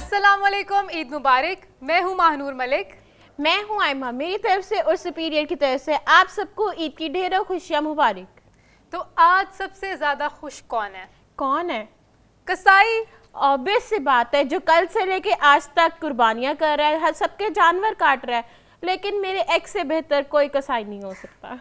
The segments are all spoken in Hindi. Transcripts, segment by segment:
अस्सलाम वालेकुम, ईद मुबारक। मैं हूँ महानूर मलिक। मैं हूँ आयमा। मेरी तरफ से और सुपीरियर की तरफ से आप सबको ईद की ढेरों खुशियाँ मुबारक। तो आज सबसे ज़्यादा खुश कौन है? कौन है? कसाई। ऑब्वियस सी बात है, जो कल से लेके आज तक कुर्बानियाँ कर रहा है, हर सबके जानवर काट रहा है, लेकिन मेरे एक्स से बेहतर कोई कसाई नहीं हो सकता।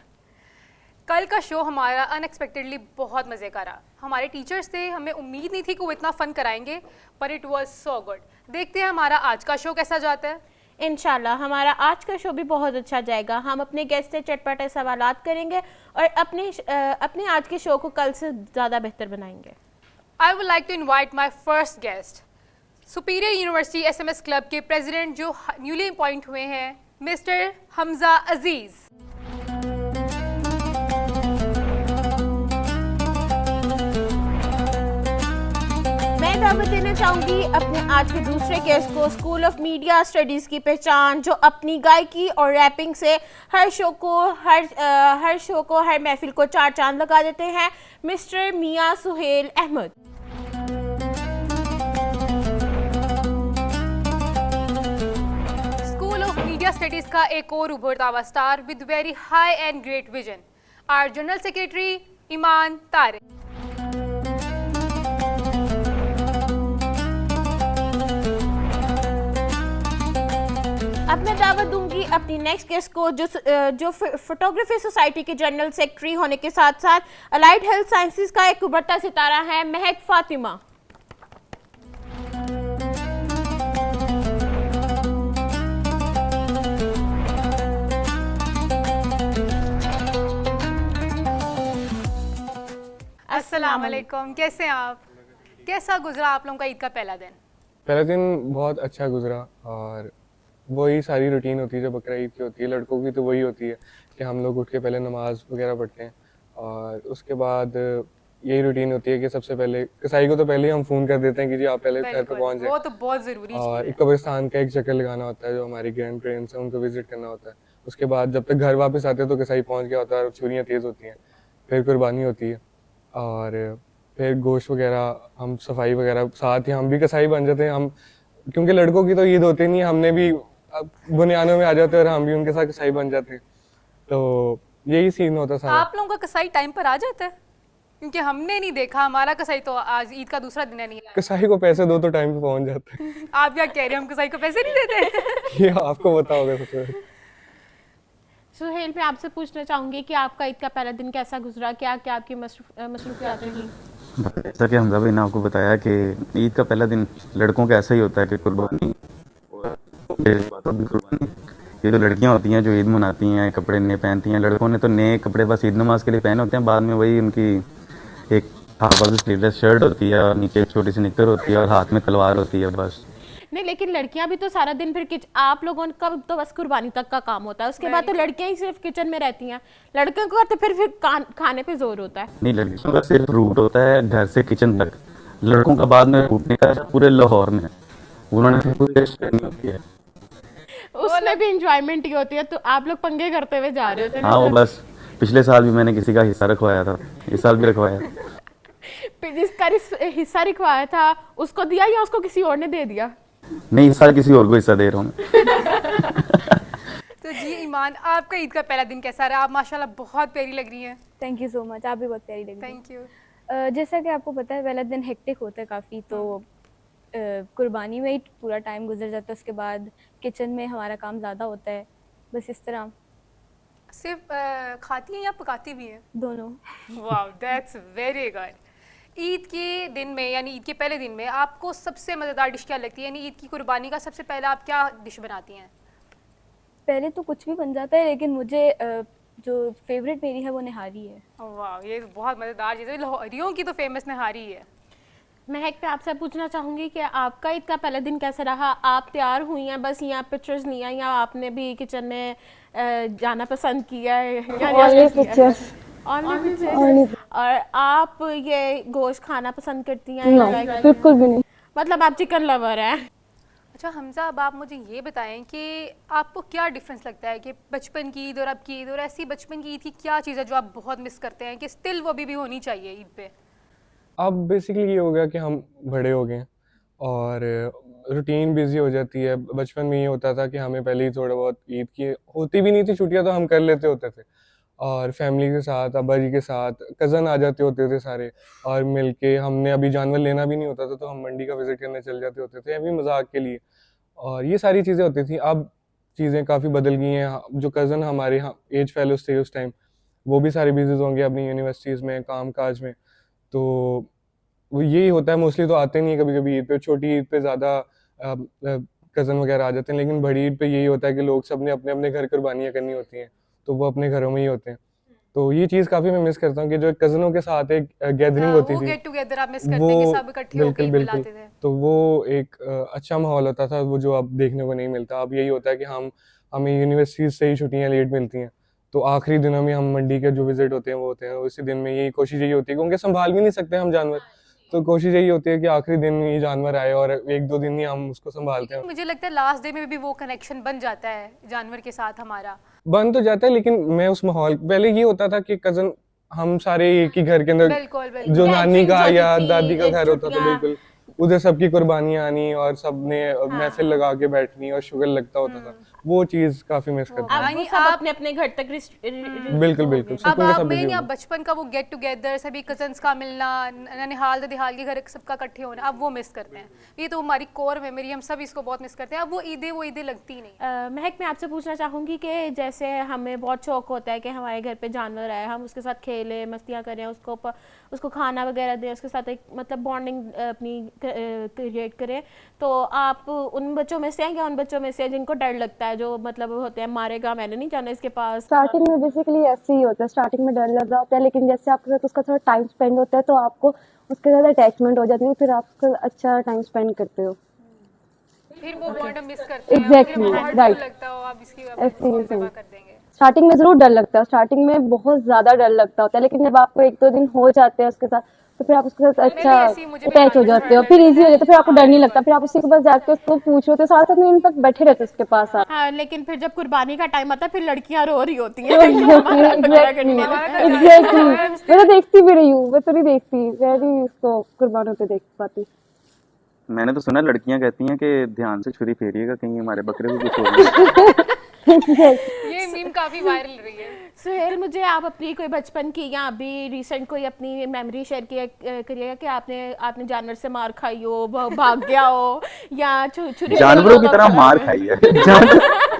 कल का शो हमारा अनएक्सपेक्टेडली बहुत मज़े का रहा। हमारे टीचर्स थे, हमें उम्मीद नहीं थी कि वो इतना फ़न कराएंगे, पर इट वाज सो गुड। देखते हैं हमारा आज का शो कैसा जाता है। इंशाल्लाह हमारा आज का शो भी बहुत अच्छा जाएगा। हम अपने गेस्ट से चटपटे सवालात करेंगे और अपने आज के शो को कल से ज़्यादा बेहतर बनाएंगे। I would like to invite my first guest, Superior University SMS club के प्रेसिडेंट जो न्यूली अपॉइंट हुए हैं, मिस्टर हमजा अजीज़। मैं दावत देना चाहूँगी अपने आज के दूसरे गेस्ट को, स्कूल ऑफ मीडिया स्टडीज़ की पहचान, जो अपनी गायकी और रैपिंग से हर शो को हर महफिल को चार चांद लगा देते हैं, mister Mian Suhail Ahmad. School of media studies का एक और उभरता हुआ star with very high and great vision, our general secretary Iman Tariq. अब मैं दावत दूंगी अपनी नेक्स्ट गेस्ट को, जो फोटोग्राफी सोसाइटी के जनरल सेक्रेटरी होने के साथ साथ अलाइड हेल्थ साइंसेज का एक उभरता सितारा है, महक फातिमा। अस्सलाम वालेकुम, कैसे हैं आप? कैसा गुजरा आप लोगों का ईद का पहला दिन? पहला दिन बहुत अच्छा गुजरा और वही सारी रूटीन होती है जो बकरा ईद की होती है। लड़कों की तो वही होती है कि हम लोग उठ के पहले नमाज वगैरह पढ़ते हैं और उसके बाद यही रूटीन होती है कि सबसे पहले कसाई को तो पहले ही हम फ़ोन कर देते हैं कि जी आप पहले घर पे पहुंच जाए। वो तो बहुत ज़रूरी और एक कब्रिस्तान का एक चक्कर लगाना होता है, जो हमारी ग्रैंड पेरेंट्स हैं उनको विजिट करना होता है। उसके बाद जब तक घर वापस आते हैं तो कसाई पहुँच गया होता है और छुरियाँ तेज़ होती हैं, फिर कुर्बानी होती है और फिर गोश्त वगैरह, हम सफाई वगैरह, साथ ही हम भी कसाई बन जाते हैं। हम क्योंकि लड़कों की तो ईद होती नहीं, हमने भी बुनियानों में आ जाते हैं और हम भी उनके साथ कसाई बन जाते हैं। तो यही सीन होता था। आप लोगों का कसाई टाइम पर आ जाता है? क्योंकि हमने नहीं देखा, हमारा कसाई तो आज ईद का दूसरा दिन है नहीं आया। कसाई को पैसे दो तो टाइम पे पहुंच जाते हैं। आप क्या कह रहे हो, हम कसाई को पैसे नहीं देते? ये आपको पता होगा सबसे पहले। सुहेल, मैं आपसे पूछना चाहूंगी कि आपका ईद का पहला दिन कैसा गुजरा, क्या क्या आपकी मसरूफियात रही? जैसा कि हमजा भाई ने आपको बताया कि ईद का पहला दिन लड़कों का ऐसा ही होता है कि कुर्बानी, ये जो लड़कियां होती हैं जो ईद मनाती हैं, कपड़े नए पहनती हैं। लड़कों ने तो नए कपड़े बस ईद नमाज के लिए पहने होते हैं, बाद में वही उनकी एक हाफ वाली स्लीवलेस शर्ट होती है और नीचे एक छोटी सी निक्कर होती है और हाथ में तलवार होती है बस। नहीं, लेकिन लड़कियां भी तो सारा दिन फिर आप लोगों का तो बस कुर्बानी तक का काम होता है, उसके बाद तो लड़कियां ही सिर्फ किचन में रहती हैं। लड़कियों का तो फिर खाने पे जोर होता है। नहीं, लड़कियों का सिर्फ रूट होता है घर से किचन तक, लड़कों का बाद में रूटने का पूरे लाहौर में उन्होंने पूरी टेस्ट करनी होती है, उसमें भी इंजॉयमेंट ही होती है। तो आप लोग पंगे करते हुए जा रहे हो। हाँ, वो बस पिछले साल भी मैंने किसी का हिस्सा रखवाया था, इस साल भी रखवाया। जिसका हिस्सा रखवाया था उसको दिया या उसको किसी और ने दे दिया? नहीं, इस साल किसी और को हिस्सा दे रहा हूँ। तो जी ईमान, आपका ईद का पहला दिन कैसा रहा? आप माशाल्लाह बहुत प्यारी लग रही हैं। थैंक यू सो मच, आप भी बहुत प्यारी लग रही हैं। Thank you. जैसा कि आपको पता है पहला दिन हेक्टिक होता है काफ़ी, तो कुर्बानी में ही पूरा टाइम गुजर जाता है। उसके बाद किचन में हमारा काम ज़्यादा होता है, बस इस तरह। सिर्फ खाती हैं या पकाती भी हैं? दोनों। Wow, that's very good. Eid के दिन में यानी ईद के पहले दिन में आपको सबसे मज़ेदार डिश क्या लगती है? यानी ईद की कुर्बानी का सबसे पहला आप क्या डिश बनाती हैं? पहले तो कुछ भी बन जाता है, लेकिन मुझे जो फेवरेट मेरी है वो निहारी है। वाह, ये बहुत मज़ेदार चीज़ है। लाहौरियों की तो फेमस निहारी है। महक, मैं आपसे पूछना चाहूँगी कि आपका ईद का पहला दिन कैसा रहा? आप तैयार हुई हैं, बस यहाँ पिक्चर्स लिया या आपने भी किचन में जाना पसंद किया है? और आप ये गोश्त खाना पसंद करती हैं? बिल्कुल भी नहीं। मतलब आप चिकन लवर हैं? अच्छा हमजा, अब आप मुझे ये बताएं कि आपको क्या डिफरेंस लगता है कि बचपन की ईद और अब की ईद, और ऐसी बचपन की ईद की क्या चीज़ है जो आप बहुत मिस करते हैं कि स्टिल वो अभी भी होनी चाहिए ईद पे? अब बेसिकली ये हो गया कि हम बड़े हो गए और रूटीन बिजी हो जाती है। बचपन में ये होता था कि हमें पहले ही थोड़ा बहुत ईद की होती भी नहीं थी छुट्टियां, तो हम कर लेते होते थे, और फैमिली के साथ, अब्बा जी के साथ, कज़न आ जाते होते थे सारे, और मिलके हमने अभी जानवर लेना भी नहीं होता था तो हम मंडी का विजिट करने चल जाते होते थे, अभी मजाक के लिए। और ये सारी चीज़ें होती थी। अब चीज़ें काफ़ी बदल गई हैं। जो कज़न हमारे यहाँ एज फेलोज थे उस टाइम, वो भी सारे बिजी होंगे अपनी यूनिवर्सिटीज़ में, काम काज में। तो वो यही होता है, मोस्टली तो आते नहीं है कभी कभी ईद पे। छोटी ईद पे ज़्यादा कज़न वगैरह आ जाते हैं, लेकिन बड़ी ईद पे यही होता है कि लोग सब ने अपने अपने घर कुर्बानियाँ करनी होती हैं, तो वो अपने घरों में ही होते हैं। तो ये चीज़ काफ़ी मैं मिस करता हूँ कि जो कज़नों के साथ एक गैदरिंग होती वो थी, गेट टुगेदर आप मिस करते हैं कि सब इकट्ठे होकर बिल्कुल ईद बिल्कुल, मनाते थे। तो वो एक अच्छा माहौल होता था, वो जो अब देखने को नहीं मिलता। अब यही होता है कि हमें यूनिवर्सिटीज से ही छुट्टियां लेट मिलती हैं, तो आखिरी दिनों में हम मंडी के जो विजिट होते हैं वो होते हैं। उसी दिन में यही कोशिश यही होती है, क्योंकि संभाल भी नहीं सकते हम जानवर, तो कोशिश यही होती है कि आखिरी दिन ये जानवर आए और 1-2 दिन ही हम उसको संभालते हैं। मुझे लगता है लास्ट डे में भी वो कनेक्शन बन जाता है जानवर के साथ हमारा। बन तो जाता है, लेकिन मैं उस माहौल, पहले ये होता था कि कज़न हम सारे एक ही घर के अंदर, बिल्कुल बिल्कुल। जो नानी का Gatherings या होती थी, दादी का घर होता था, छुट्टियां। बिल्कुल उधर सबकी कुर्बानियां आनी और सबने महफिल लगा के बैठनी और शुगर लगता होता था। वो चीज काफी मिस करता अब हूँ। वो यानी सब आप- अपने अपने घर तक बिल्कुल बिल्कुल, सब अब कुछ आप सब में busy या हो गए। बचपन का वो गेट टुगेदर, सभी कजन्स का मिलना, ननिहाल ददिहाल के घर सबका इकट्ठे होना, अब वो मिस करते हैं। ये तो हमारी कोर मेमोरी, हम सब इसको बहुत मिस करते हैं। अब वो ईदें लगती नहीं। महक, मैं आपसे पूछना चाहूँगी कि जैसे हमें बहुत शौक होता है कि हमारे घर पे जानवर आए, हम उसके साथ खेलें, मस्तियाँ करें, उसको खाना वगैरह दें, उसके साथ एक मतलब बॉन्डिंग अपनी क्रिएट करें, तो आप उन बच्चों में से हैं या उन बच्चों में से जिनको डर लगता है, जो मतलब होते हैं मारेगा, मैंने नहीं जाना इसके पास? स्टार्टिंग में बेसिकली ऐसे ही होता है, स्टार्टिंग में डर लग रहा होता है, लेकिन जैसे आपके साथ उसका थोड़ा टाइम स्पेंड होता है तो आपको उसके साथ अटैचमेंट हो जाती है, फिर आप उसका अच्छा टाइम स्पेंड करते हो। फिर वो बॉन्ड मिस करते हैं। Exactly, फिर हर्टफुल right. लगता हो, आप इसकी ऐसे ही सेवा कर देंगे। स्टार्टिंग में जरूर डर लगता है, स्टार्टिंग में बहुत ज्यादा डर लगता होता है, लेकिन जब आपको 1-2 दिन हो जाते हैं उसके साथ, तो फिर आप उसके साथ अच्छा मुझे भी अटैच हो जानवर जाते हो, से फिर डर इजी हो जाता है, फिर आपको डर नहीं लगता, फिर आप उसी के पास जाके उसको पूछ रहे हो, साथ साथ में इनफैक्ट बैठे रहते हो उसके पास आप। हाँ, लेकिन फिर जब कुर्बानी का टाइम आता है फिर लड़कियां रो रही होती हैं कि हमारा बकरा कटने लगा। एग्जैक्टली, मैं तो देखती भी रही हूँ, मैं तो नहीं देखती, मैं नहीं उसको कुर्बान होते देख पाती। मैंने तो सुना लड़कियां कहती हैं कि ध्यान से छुरी फेरिएगा, कहीं हमारे बकरे को कुछ हो गया। ये मीम काफी वायरल रही है। सुहेल, मुझे आप अपनी कोई बचपन की या अभी रिसेंट कोई अपनी मेमोरी शेयर करिएगा कि आपने जानवर से मार खाई हो, भाग गया हो, या छुरी जानवरों की तरह मार खाई है।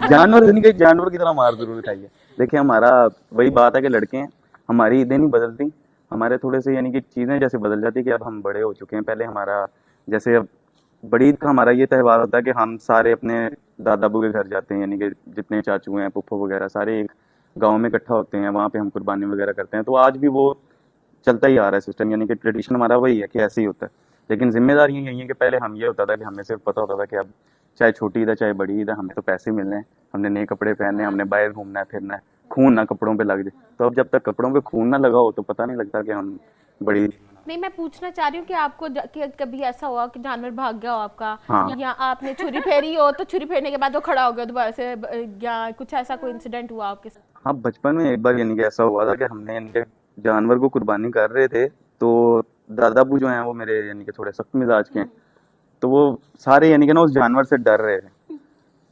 जानवर की तरह मार जरूर खाई है। देखिए, हमारा वही बात है कि लड़के हैं, हमारी ईदें नहीं बदलती, हमारे थोड़े से यानी कि चीजें जैसे बदल जाती है कि अब हम बड़े हो चुके हैं। पहले हमारा जैसे अब बड़ी ईद का हमारा ये त्यौहार होता है कि हम सारे अपने दादा अबू के घर जाते हैं, यानी कि जितने चाचू हैं, पुप्पो वगैरह सारे एक गांव में इकट्ठा होते हैं, वहाँ पे हम कुर्बानी वगैरह करते हैं। तो आज भी वो चलता ही आ रहा है सिस्टम, यानी कि ट्रेडिशन हमारा वही है कि ऐसे ही होता है। लेकिन जिम्मेदारियां यही है कि पहले हम ये होता था कि हमें सिर्फ पता होता था कि अब चाहे छोटी ईद है चाहे बड़ी ईद है, हमें तो पैसे मिलने हैं, हमने नए कपड़े पहनने हैं, हमने बाहर घूमना है फिरना है, खून ना कपड़ों पे लग जाए। तो अब जब तक कपड़ों पे खून ना लगा हो तो पता नहीं लगता कि हम बड़ी। नहीं, मैं पूछना चाह रही हूँ कि आपको कि कभी ऐसा हुआ कि जानवर भाग गया हो आपका, हाँ। या आपने छुरी फेरी हो तो छुरी फेरने के बाद वो खड़ा हो गया दोबारा से, या कुछ ऐसा कोई इंसिडेंट हुआ आपके साथ? हाँ, बचपन में एक बार यानी कि ऐसा हुआ था कि हमने यानी कि जानवर को कुर्बानी कर रहे थे, तो दादा अबू जो हैं वो मेरे यानी कि थोड़े सख्त मिजाज के हैं, तो वो सारे यानी कि ना उस जानवर से डर रहे थे।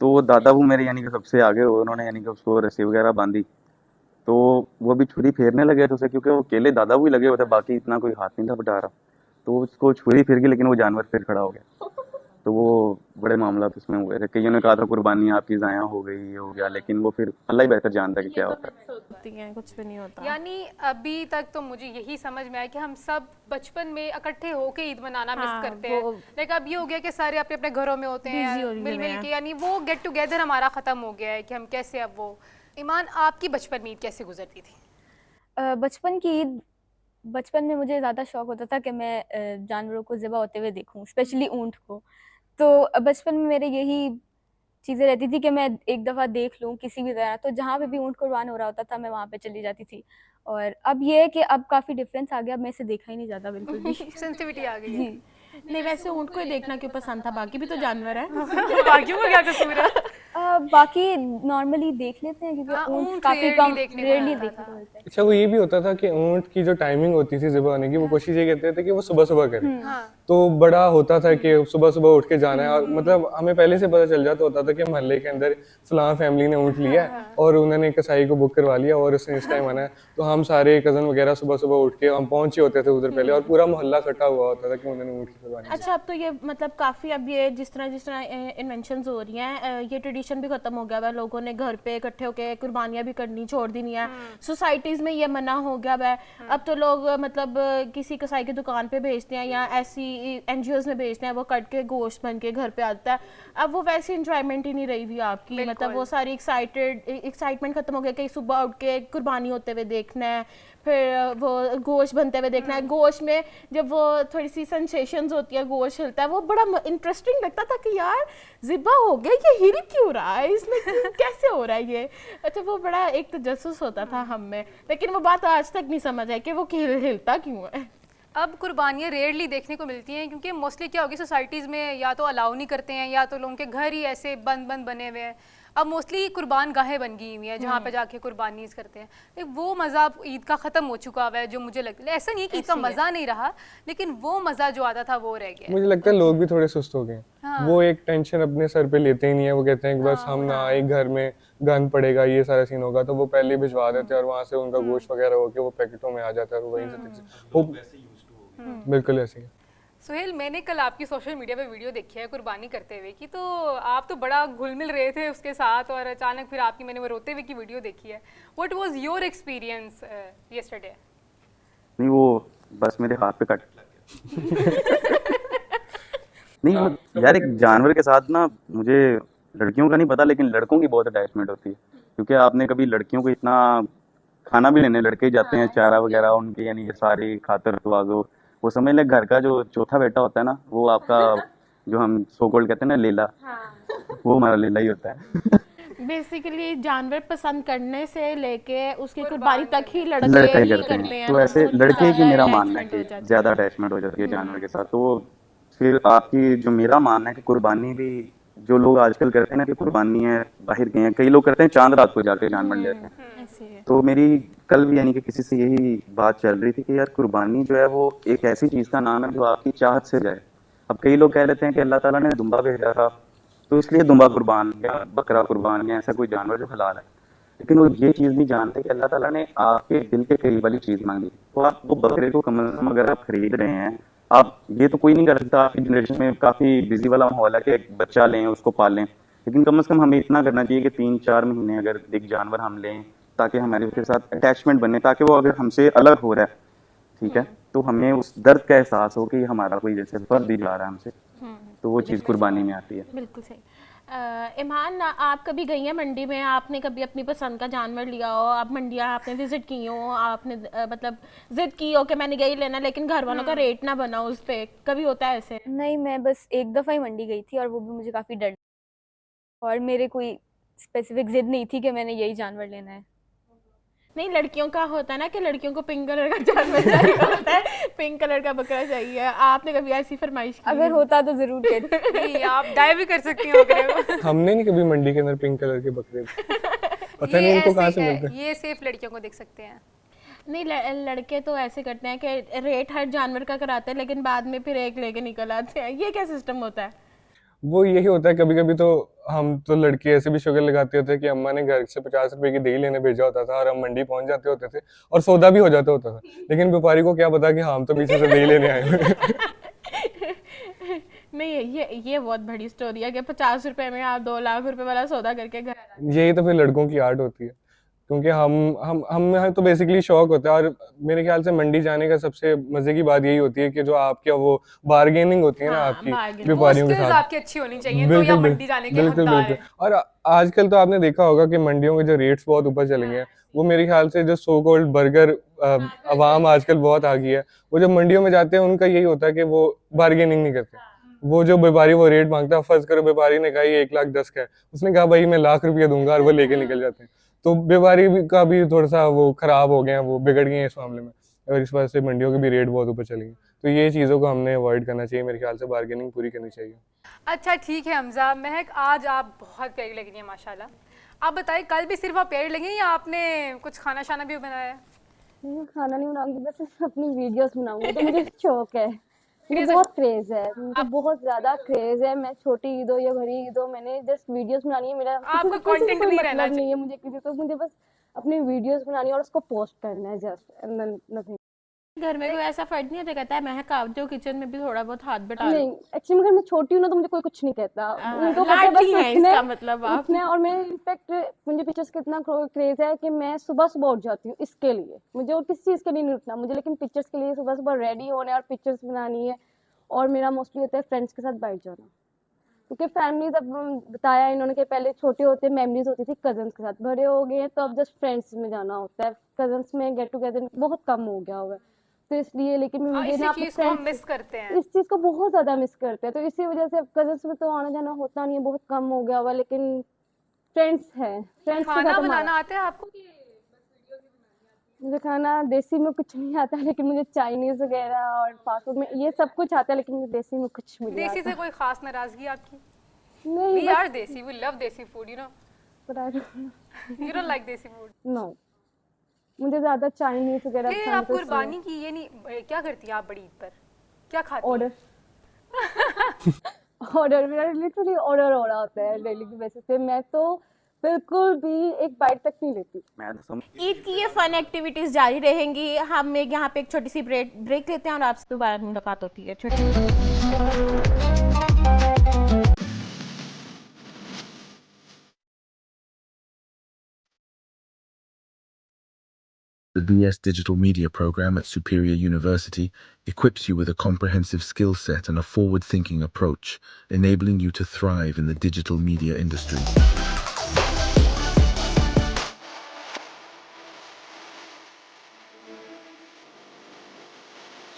तो वो दादा अबू मेरे यानी कि सबसे आगे हुए, उन्होंने यानी कि उसको रस्सी वगैरह बांधी, तो वो भी छुरी फेरने लगे थे उसे, क्योंकि वो अकेले दादा अबू ही लगे हुए थे, बाकी इतना कोई हाथ नहीं था बटा रहा। तो उसको छुरी फिर गई, लेकिन वो जानवर फिर खड़ा हो गया। तो वो बड़े मामला उसमें हुए थे, कईयों ने कहा था कुर्बानी आपकी ज़ाया हो गई, ये हो गया, लेकिन वो फिर अल्लाह ही बेहतर जानता है कि क्या होता है। होती हैं, कुछ भी नहीं होता। यानी अभी तक तो मुझे यही समझ में आया कि हम सब बचपन में इकट्ठे होके ईद मनाना मिस हाँ, करते हैं। लेकिन अब ये हो गया कि सारे अपने अपने घरों में होते Busy हो हैं, गए मिल हैं। के, यानी वो गेट टुगेदर हमारा खत्म हो गया है कि हम कैसे अब वो। ईमान, आपकी बचपन में ईद कैसे गुजरती थी? बचपन की ईद, बचपन में मुझे ज़्यादा शौक होता था कि मैं जानवरों को ज़िबा होते हुए देखूं, स्पेशली ऊँट को। तो बचपन में मेरे यही चीज़ें रहती थी कि मैं एक दफ़ा देख लूं किसी भी तरह, तो जहाँ पे भी ऊँट कुर्बान हो रहा होता था मैं वहाँ पे चली जाती थी। और अब ये है कि अब काफ़ी डिफरेंस आ गया, अब मैं इसे देखा ही नहीं जाता बिल्कुल भी। सेंसिटिविटी आ गई है। जी। नहीं, वैसे ऊँट को ही देखना क्यों पसंद था, बाकी भी तो जानवर है। बाकियों का क्या कसूर है? बाकी नॉर्मली देख लेते हैं क्योंकि हाँ, ऊँट ऊँट काफ़ी rarely कम, देखने को रेयरली मिलता देखने था। को मिलता है। अच्छा, वो ये भी होता था कि ऊँट की जो टाइमिंग होती थी ज़िबा होने की, वो कोशिश ये करते थे कि वो सुबह सुबह करें। हाँ। तो बड़ा होता था कि सुबह सुबह उठ के जाना है, और मतलब हमें पहले से पता चल जाता होता था कि मोहल्ले के अंदर फलां फैमिली ने ऊँट लिया है और उन्होंने कसाई को बुक करवा लिया और उसने इस टाइम आना है। तो हम सारे कज़न वगैरह सुबह सुबह उठ के हम पहुंचे होते थे उधर पहले, और पूरा मोहल्ला इकट्ठा हुआ होता था कि उन्होंने ऊँट की कुर्बानी की। अच्छा, अब तो ये मतलब काफ़ी, अब ये जिस तरह इन्वेंशंस हो रही हैं, ये ट्रेडिशन भी ख़त्म हो गया है। लोगों ने घर पे इकट्ठे होकर कुर्बानियाँ भी करनी छोड़ दी है। सोसाइटीज़ में ये मना हो गया है। अब तो लोग मतलब किसी कसाई की दुकान पे भेजते हैं या ऐसी NGOs में भेजते हैं, वो कट के गोश्त बन के घर पे आता है। अब वो वैसी इंजॉयमेंट ही नहीं रही हुई आपकी, मतलब वो सारी एक्साइटमेंट ख़त्म हो गया कि सुबह उठ के कुर्बानी होते हुए देखना है, फिर वो गोश्त बनते हुए देखना है। गोश्त में जब वो थोड़ी सी सेंसेशंस होती है, गोश्त हिलता है, वो बड़ा इंटरेस्टिंग लगता था कि यार ज़िबा हो गया, ये हिल क्यों रहा है, इसमें कैसे हो रहा है ये। अच्छा, वो बड़ा एक तजस्सुस होता था हम में, लेकिन वो बात आज तक नहीं समझ आई कि वो हिलता क्यों है। अब कुर्बानियाँ रेयरली देखने को मिलती हैं, क्योंकि मोस्टली क्या होगी सोसाइटीज़ में या तो अलाउ नहीं करते हैं या तो लोगों के घर ही ऐसे बंद बंद बने हुए हैं। अब मोस्टली कुर्बान गाहें बन गई हुई हैं जहाँ पे जाके कुर्बानी करते हैं। एक वो मज़ा ईद का ख़त्म हो चुका है जो मुझे लगता है। ऐसा नहीं है कि ईद का मज़ा नहीं रहा, लेकिन वो मज़ा जो आता था वो रह गया। मुझे लगता है लोग भी थोड़े सुस्त हो गए हैं। वो एक टेंशन अपने सर पे लेते ही नहीं है। वो कहते हैं कि बस हम ना आए, घर में गंद पड़ेगा, ये सारा सीन होगा, तो वो पहले भिजवा देते हैं और वहाँ से उनका गोश्त वगैरह होके वो पैकेटों में आ जाता है और वहीं से वो बिल्कुल ऐसे ही। सुहेल, मैंने कल आपकी सोशल मीडिया पे वीडियो देखी है कुर्बानी करते हुए की, तो आप तो बड़ा घुल मिल रहे थे उसके साथ, और अचानक फिर आपकी मैंने वो रोते हुए की वीडियो देखी है। What was your experience yesterday? नहीं, वो बस मेरे हाथ पे कट नहीं यार, एक जानवर के साथ ना, मुझे लड़कियों का नहीं पता लेकिन लड़कों की बहुत अटैचमेंट होती है। क्योंकि आपने कभी लड़कियों को इतना खाना भी लेने लड़के जाते हैं, चारा वगैरह उनके, यानी ये सारी खातर तवाज़ो, वो समझ ले घर का जो चौथा बेटा होता है ना, वो आपका जो हम सो कॉल्ड कहते हैं ना लेला, वो हमारा लेला ही होता है। बेसिकली जानवर पसंद करने से लेके उसकी कुर्बानी तक ही लड़का लड़के ही ही करते करते हैं। हैं। तो ऐसे उनकी लड़के की ज़्यादा मेरा मानना है attachment हो कि जाती ज्यादा अटैचमेंट हो जाती है जानवर के साथ। तो फिर आपकी जो मेरा मानना है कि कुर्बानी भी जो लोग आजकल करते हैं ना कि कुर्बानी है बाहर गए हैं, कई लोग करते हैं चांद रात को जाके जानवर लेते हैं। है। ऐसे है। तो मेरी कल भी यानी कि किसी से यही बात चल रही थी कि यार कुर्बानी जो है वो एक ऐसी चीज का नाम है जो आपकी चाहत से जाए। अब कई लोग कह लेते हैं कि अल्लाह ताला ने दुम्बा भेजा था तो इसलिए दुम्बा कुर्बान या बकरा कुर्बान या ऐसा कोई जानवर जो हलाल है, लेकिन वो ये चीज नहीं जानते कि अल्लाह ताला ने आपके दिल के करीब वाली चीज मांगी। तो आप वो बकरे को कम से कम अगर आप खरीद रहे हैं, आप ये तो कोई नहीं कर सकता, आपकी जनरेशन में काफी बिजी वाला माहौल है कि एक बच्चा लें उसको पालें, लेकिन कम से कम हमें इतना करना चाहिए कि 3-4 महीने अगर एक जानवर हम लें ताकि हमारे उसके साथ अटैचमेंट बने, ताकि वो अगर हमसे अलग हो रहा है, ठीक है, तो हमें उस दर्द का एहसास हो कि हमारा कोई जैसे फर्द ही जा रहा है हमसे, तो वो चीज़ कुर्बानी में आती है। बिल्कुल सही। ईमान, आप कभी गई हैं मंडी में? आपने कभी अपनी पसंद का जानवर लिया हो? आप मंडियाँ आपने विजिट की हो, आपने मतलब जिद की हो कि मैंने यही लेना, लेकिन घर वालों का रेट ना बना उस पे, कभी होता है ऐसे? नहीं, मैं बस एक दफ़ा ही मंडी गई थी और वो भी मुझे काफ़ी डर, और मेरे कोई स्पेसिफिक जिद नहीं थी कि मैंने यही जानवर लेना है। नहीं, लड़कियों का होता है ना कि लड़कियों को पिंक कलर का जानवर चाहिए होता है, पिंक कलर का बकरा चाहिए। आपने कभी ऐसी फरमाइश की? अगर होता तो ज़रूर कहती। नहीं, आप डाई भी कर सकती हो बकरे को। हमने नहीं कभी मंडी के अंदर पिंक कलर के बकरे पता नहीं इनको कहाँ से मिलते हैं। ये सिर्फ लड़कियों को देख सकते हैं। नहीं, लड़के तो ऐसे करते हैं कि रेट हर जानवर का कराते हैं, लेकिन बाद में फिर एक लेके निकल आते हैं। ये क्या सिस्टम होता है? वो यही होता है। कभी कभी तो हम तो लड़के ऐसे भी शुगर लगाते होते कि अम्मा ने घर से 50 रुपए की दही लेने भेजा होता था और हम मंडी पहुंच जाते होते थे और सौदा भी हो जाता होता था, लेकिन व्यापारी को क्या पता कि हम तो पीछे से दही लेने आए हुए हैं। नहीं, ये बहुत बड़ी स्टोरी है कि 50 रुपए में आप 2 लाख रुपए वाला सौदा करके घर आ गए। यही तो फिर लड़कों की आर्ट होती है, क्योंकि हम तो बेसिकली शौक होता है। और मेरे ख्याल से मंडी जाने का सबसे मजे की बात यही होती है कि जो आपकी वो बार्गेनिंग होती है ना आपकी व्यापारियों के skills साथ, आपकी अच्छी होनी चाहिए तो या मंडी जाने के हकदार है। और आजकल तो आपने देखा होगा कि मंडियों के जो रेट्स बहुत ऊपर चले गए हैं, वो मेरे ख्याल से जो सो कॉल्ड बर्गर अवाम आजकल बहुत आ गई है, वो जब मंडियों में जाते हैं उनका यही होता है कि वो बार्गेनिंग नहीं करते। वो जो व्यापारी वो रेट मांगता है, फर्ज करो व्यापारी ने कहा ये 1,10,000 का है, उसने कहा भाई मैं लाख रुपया दूंगा, और वो लेके निकल जाते हैं। तो व्यापारी का भी थोड़ा सा वो खराब हो गए हैं, वो बिगड़ गए हैं इस मामले में, और इस वजह से मंडियों के भी रेट बहुत ऊपर चले गए। तो ये चीज़ों को हमने अवॉइड करना चाहिए, मेरे ख्याल से बार्गेनिंग पूरी करनी चाहिए। अच्छा ठीक है हमजा, महक आज आप बहुत प्यारी लग रही हैं माशाल्लाह। आप बताइए कल भी सिर्फ आप प्यारी लगी या आपने कुछ खाना शाना भी बनाया है? मैं खाना नहीं बनाऊंगी, बस अपनी वीडियोस बनाऊंगी, तो मुझे शौक है। मुझे Craze है। बहुत क्रेज है, मुझे बहुत ज्यादा क्रेज है। मैं छोटी ईद हो या बड़ी ईद हो, मैंने जस्ट वीडियोस बनानी है। मेरा आपको किसी से content कोई नहीं रहना मतलब नहीं है मुझे किसी तो, मुझे बस अपनी वीडियोस बनानी है और उसको पोस्ट करना है, जस्ट एंड नथिंग। घर में कोई ऐसा फर्ज नहीं होता कहता है महक आप जो किचन में भी थोड़ा बहुत हाथ बटा लो? नहीं, एक्चुअली अगर मैं छोटी हूँ ना तो मुझे कोई कुछ नहीं कहता, उनको पता है लाडली बस है उठना इसका है, मतलब आप। उठना है। और मैं इनफैक्ट मुझे पिक्चर्स का इतना क्रेज है कि मैं सुबह सुबह उठ जाती हूँ इसके लिए, मुझे और किसी चीज़ के लिए नहीं उठना मुझे, लेकिन पिक्चर्स के लिए सुबह सुबह रेडी होना है और पिक्चर्स बनानी है। और मेरा मोस्टली होता है फ्रेंड्स के साथ बैठ जाना, क्योंकि फैमिली जब बताया इन्होंने कि पहले छोटे होते मेमोरीज होती थी कजन्स के साथ, बड़े हो गए हैं तो अब जस्ट फ्रेंड्स में जाना होता है। कजन्स में गेट टुगेदर बहुत कम हो गया हुआ है, तो इसलिए लेकिन मुझे इसी ना अपने चीज को हम फ्रेंड्स मिस करते हैं। इस चीज़ को बहुत ज़्यादा मिस करते हैं, तो इसी वजह से अब कजन्स में तो आना जाना होता नहीं है, बहुत कम हो गया हुआ। लेकिन फ्रेंड्स है, फ्रेंड्स के खाना साथ बनाना हमारा, आता है आपको? मुझे खाना देसी में कुछ नहीं आता, लेकिन मुझे चाइनीज वगैरह और फास्ट फूड में ये सब कुछ आता है, लेकिन मुझे देसी में कुछ भी नहीं देसी आता। से कोई खास नाराजगी आपकी? नहीं, We are desi. We love desi food. You know. You don't like desi food. No, मुझे ज्यादा चाइनीज वगैरह फिर पसंद आप है, कुर्बानी की ये नहीं क्या करती हैं आप बड़ी ईद पर? क्या खाती हैं? ऑर्डर ऑर्डर मेरा लिटरली ऑर्डर हो रहा होता है डेली की बेसिस पे। मैं तो बिल्कुल भी एक बाइट तक नहीं लेती। ईद की ये फन एक्टिविटीज जारी रहेंगी। हम एक यहाँ पे एक छोटी सी ब्रेक लेते हैं और आपसे दोबारा मुलाकात होती है। The BS Digital Media program at Superior University equips you with a comprehensive skill set and a forward-thinking approach, enabling you to thrive in the digital media industry.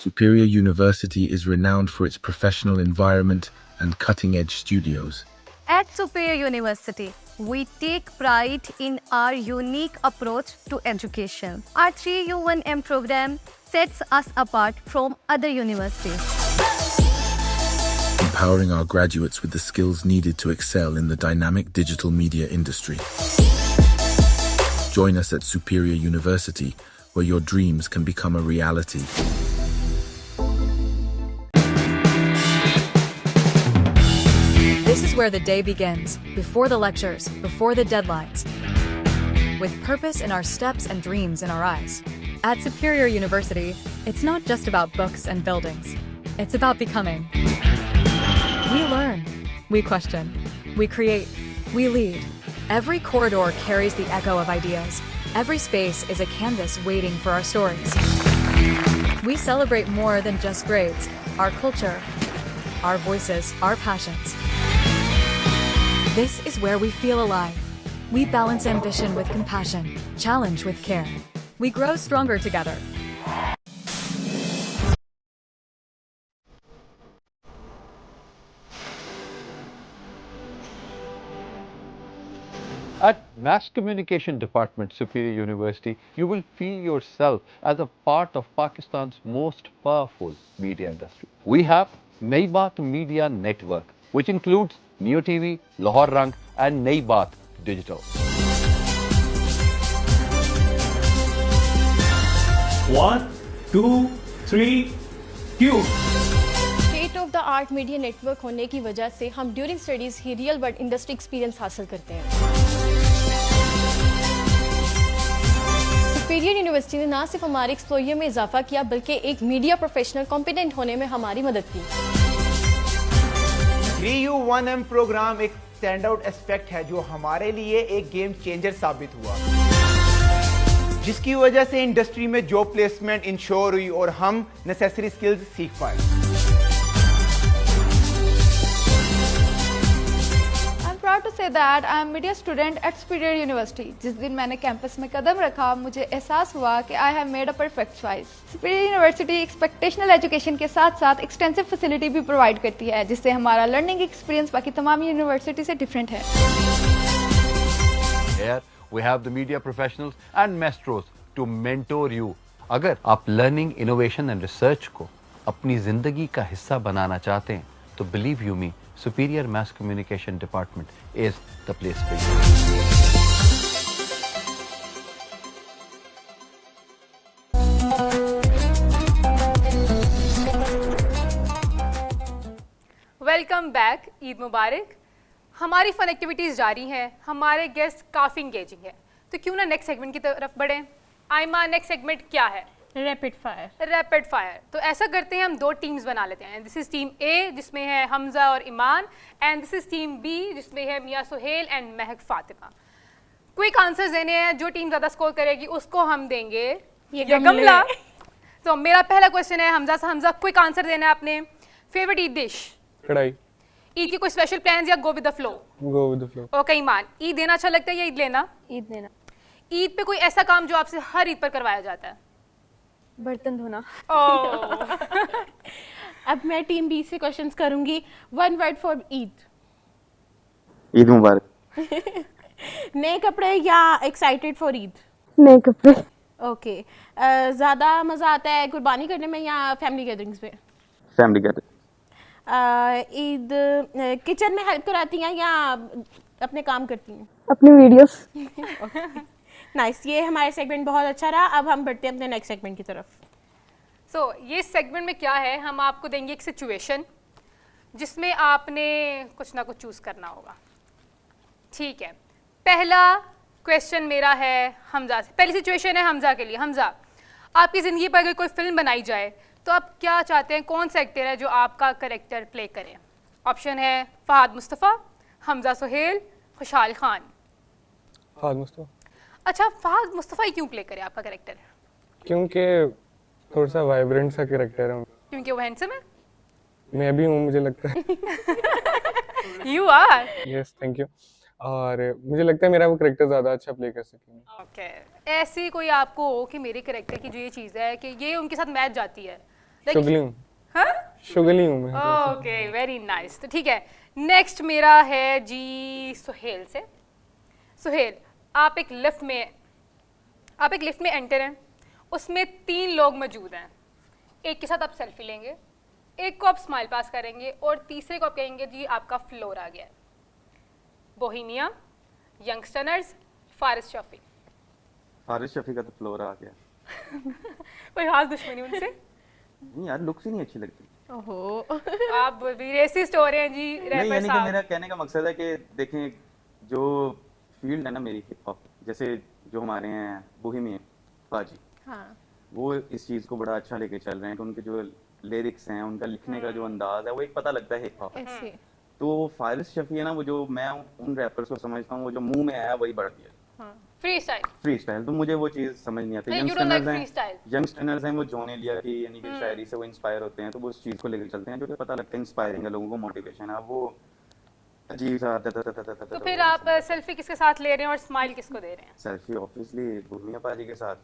Superior University is renowned for its professional environment and cutting-edge studios. At Superior University, we take pride in our unique approach to education. Our 3U1M program sets us apart from other universities. Empowering our graduates with the skills needed to excel in the dynamic digital media industry. Join us at Superior University, where your dreams can become a reality. This is where the day begins, before the lectures, before the deadlines, with purpose in our steps and dreams in our eyes. At Superior University, it's not just about books and buildings. It's about becoming. We learn, we question, we create, we lead. Every corridor carries the echo of ideas. Every space is a canvas waiting for our stories. We celebrate more than just grades, our culture, our voices, our passions. This is where we feel alive. We balance ambition with compassion, challenge with care. We grow stronger together. At Mass Communication Department, Superior University, you will feel yourself as a part of Pakistan's most powerful media industry. We have Nai Baat Media Network, which includes Neo TV, Lahore Rang and Nai Baat Digital. One, two, three, cue. State of the art media network होने की वजह से हम ड्यूरिंग स्टडीज ही रियल वर्ल्ड इंडस्ट्री एक्सपीरियंस हासिल करते हैं। सुपीरियर यूनिवर्सिटी ने ना सिर्फ हमारे एक्सप्लोजर में इजाफा किया, बल्कि एक मीडिया प्रोफेशनल कॉम्पिटेंट होने में हमारी मदद की। 3U1M प्रोग्राम एक स्टैंड आउट एस्पेक्ट है जो हमारे लिए एक गेम चेंजर साबित हुआ, जिसकी वजह से इंडस्ट्री में जॉब प्लेसमेंट इंश्योर हुई और हम नेसेसरी स्किल्स सीख पाए। Proud to say that I am media student at Superior University. जिस दिन मैंने कैंपस में कदम रखा, मुझे एहसास हुआ कि I have made a perfect choice. Superior University exceptional education के साथ साथ एक्सटेंसिव फैसिलिटी भी प्रोवाइड करती है, जिससे हमारा लर्निंग एक्सपीरियंस बाकी तमाम यूनिवर्सिटी से डिफरेंट है। Here we have the media professionals and maestros to mentor you. अगर आप लर्निंग, इनोवेशन एंड रिसर्च को अपनी जिंदगी का हिस्सा बनाना चाहते हैं, तो believe you me, Superior Mass Communication Department is the place for you. Back, Eid मुबारक। हमारी फन एक्टिविटीज़ जारी हैं, हमारे गेस्ट काफ़ी इंगेजिंग है, तो क्यों ना नेक्स्ट सेगमेंट की तरफ बढ़ें। आयमा, नेक्स्ट सेगमेंट क्या है? Rapid fire. Rapid fire. तो ऐसा करते हैं, हम 2 टीम्स बना लेते हैं। दिस इज़ टीम ए जिसमें है हमजा और Iman, and this is team B जिसमें है मियाँ Suhail and Mahak Fatima. Quick answers देने हैं, जो टीम ज़्यादा स्कोर करेगी उसको हम देंगे ये गमला। तो मेरा पहला क्वेश्चन है हमजा से। हमजा, क्विक आंसर देना है आपने। Favourite Eid dish? कढ़ाई। ईद की कोई स्पेशल प्लान्स या go with the flow? Go with the flow. Okay Iman, Eid देना अच्छा लगता है या ईद लेना? ईद लेना। ईद पे कोई ऐसा काम जो आपसे हर ईद पर करवाया जाता है? बर्तन धोना। अब मैं टीम बी से क्वेश्चंस करूंगी। 1 वर्ड फॉर ईद। ईद मुबारक। नए कपड़े या एक्साइटेड फॉर ईद? नए कपड़े। ओके। ज़्यादा मज़ा आता है कुर्बानी करने में या फैमिली गैदरिंग्स में? Family gathering. ईद किचन में हेल्प कराती हैं या अपने काम करती हैं? अपनी वीडियोस। नाइस, ये हमारे सेगमेंट बहुत अच्छा रहा। अब हम बढ़ते हैं अपने नेक्स्ट सेगमेंट की तरफ। सो ये सेगमेंट में क्या है, हम आपको देंगे एक सिचुएशन जिसमें आपने कुछ ना कुछ चूज़ करना होगा। ठीक है, पहला क्वेश्चन मेरा है हमजा से। पहली सिचुएशन है हमजा के लिए। हमजा, आपकी ज़िंदगी पर अगर कोई फिल्म बनाई जाए तो आप क्या चाहते हैं, कौन सा एक्टर है जो आपका करेक्टर प्ले करे? ऑप्शन है फहद मुस्तफ़ा, हमजा सुहेल, खुशहाल खान। फहद मुस्तफ़ा। अच्छा, फहद मुस्तफ़ा ही क्यों प्ले करे आपका करेक्टर? क्योंकि थोड़ा सा वाइब्रेंट सा कैरेक्टर है उनका। क्योंकि वो हैंडसम है? मैं भी हूँ, मुझे लगता है। You are. Yes, thank you. और मुझे लगता है मेरा वो कैरेक्टर ज़्यादा अच्छा प्ले कर सकेंगे। ओके, ऐसी कोई आपको हो कि मेरे कैरेक्टर की जो ये चीज़ है कि ये उनके साथ मैच जाती है? शुगली हूँ। हाँ? शुगली हूँ मैं। Okay, very nice. तो ठीक है, नेक्स्ट मेरा है जी सुहेल से। सुहेल, आप एक लिफ्ट में एंटर हैं, उसमें 3 लोग मौजूद हैं। एक के साथ आप सेल्फी लेंगे, एक को आप स्माइल पास करेंगे और तीसरे को आप कहेंगे जी आपका फ्लोर आ गया है। Bohemia, youngsters, Faris Shafi. फारिस शफी का तो फ्लोर आ गया। कोई खास दुश्मनी उनसे? नहीं यार, लुक्स ही नहीं अच्छी लगती। ओहो, आप भी रेसिस्ट हो रहे हैं जी नहीं, रैपर यानी कि साहब। मेरा कहने का मकसद है कि देखें, जो फील्ड है ना मेरी हिप हॉप, जैसे जो हमारे हैं बोहेमियन पाजी, हाँ, वो इस चीज़ को बड़ा अच्छा लेके चल रहे हैं कि उनके जो लिरिक्स हैं, उनका लिखने का जो अंदाज है, वो एक पता लगता है हिप हॉप। ऐसे। तो फारिस शफी है ना, वो जो मैं उन रैपर्स को समझता हूँ, वो जो मुंह में आया वही बढ़ गया। Free style. फ्री स्टाइल तो मुझे वो चीज़ समझ नहीं आती। यंगस्टर्स हैं वो जोने लिया कि यानी कि शायरी से वो इंस्पायर होते हैं, तो वो उस चीज़ को लेकर चलते हैं जो कि पता लगता है इंस्पायरिंग है, लोगों को मोटिवेशन है। वो अजीब सा तो फिर आप सेल्फी किसके साथ ले रहे हैं और स्माइल किसको दे रहे हैं? सेल्फी ऑब्वियसली भूमिया पाजी के साथ,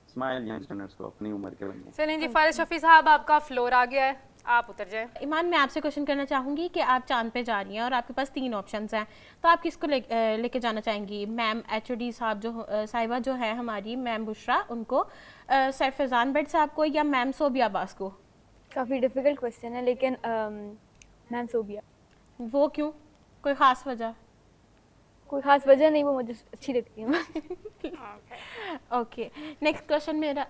स्माइल यंगस्टर्स को अपनी उम्र के बंदे। चलें जी, फारिस शफी साहब आपका फ्लोर आ गया है, आप उतर जाएं। ईमान, मैं आपसे क्वेश्चन करना चाहूँगी कि आप चांद पे जा रही हैं और आपके पास 3 ऑप्शंस हैं, तो आप किसको लेके जाना चाहेंगी? मैम एचओडी साहब साहिबा जो है हमारी, मैम बुशरा, उनको, सर फैज़ान भट्ट साहब को, या मैम सोबिया अब्बास को? काफ़ी डिफिकल्ट क्वेश्चन है, लेकिन मैम सोबिया। वो क्यों, कोई ख़ास वजह? कोई ख़ास वजह नहीं, वो मुझे अच्छी लगती है। ओके, नेक्स्ट क्वेश्चन मेरा।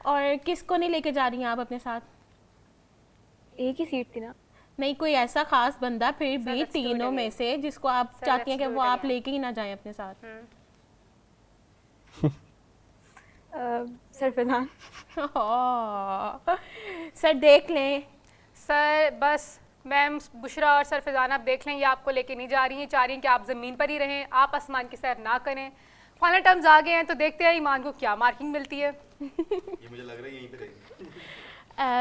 और किसको नहीं लेके जा रही हैं आप अपने साथ? एक ही सीट थी ना। नहीं, कोई ऐसा खास बंदा फिर भी तीनों में से जिसको आप चाहती हैं कि वो आप लेके ही ना जाएं अपने साथ? सर फैज़ान। सर देख लें। सर बस मैम बुशरा और सर फैज़ान आप देख लें, ये आपको लेके नहीं जा रही हैं, चाह रही हैं कि आप ज़मीन पर ही रहें, आप आसमान की सैर ना करें। फाइनल टर्म्स आ गए हैं, तो देखते हैं ईमान को क्या मार्किंग मिलती है। ये मुझे लग रहा है यहीं पे रहेगी।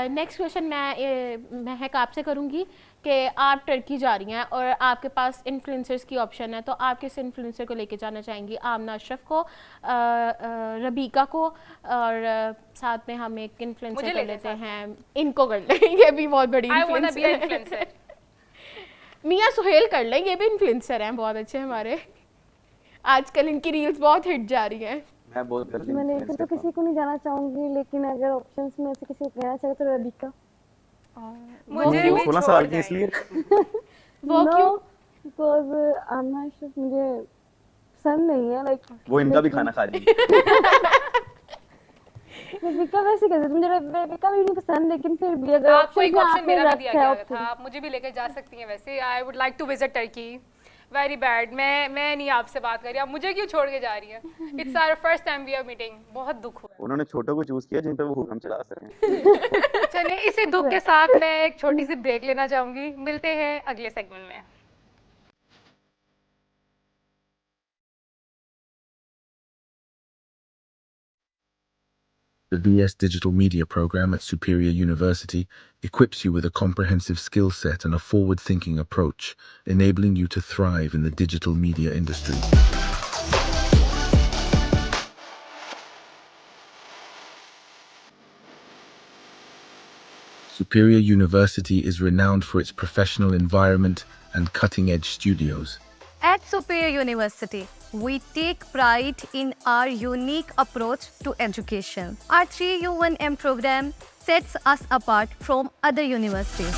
नेक्स्ट क्वेश्चन मैं महक आपसे करूँगी कि आप टर्की जा रही हैं और आपके पास इन्फ्लुएंसर्स की ऑप्शन है, तो आप किस इन्फ्लुएंसर को लेके जाना चाहेंगी? आमना अशरफ को, रबीका को, और साथ में हम एक इन्फ्लुएंसर कर लेते हैं, इनको कर लें, ये भी बहुत बड़ी इन्फ्लुएंसर है। मियाँ सुहेल कर लें, ये भी इन्फ्लुएंसर हैं बहुत अच्छे हमारे, आजकल इनकी रील्स बहुत हिट जा रही हैं। मैं बहुत करती हूँ। मैं लेकर तो किसी को नहीं जाना चाहूंगी, लेकिन अगर ऑप्शंस में से किसी को कहना चाहे तो रबीका। मुझे भी 16 साल की इसलिए। वो क्यों? बिकॉज आमना अशरफ मुझे पसंद नहीं है, लाइक वो इनका भी खाना खा रही है। रेबिका वैसे कैसे, मुझे रेबिका भी नहीं पसंद, लेकिन फिर भी अगर आपको एक में ऑप्शन आपने मेरा भी दिया रखा है गया option। था, आप मुझे भी लेकर जा सकती हैं वैसे। I would like to visit Turkey. Very bad, मैं नहीं आपसे बात कर रही, आप मुझे क्यों छोड़ के जा रही हैं? It's our first time we are meeting, बहुत दुख हुआ। उन्होंने छोटों को चूज किया जिन पे वो हुक्म चला सकें। चलिए इसी दुख के साथ मैं एक छोटी सी ब्रेक लेना चाहूंगी, मिलते हैं अगले सेगमेंट में। The BS Digital Media program at Superior University equips you with a comprehensive skill set and a forward-thinking approach, enabling you to thrive in the digital media industry. Superior University is renowned for its professional environment and cutting-edge studios. At Superior University, we take pride in our unique approach to education. Our 3U1M program sets us apart from other universities.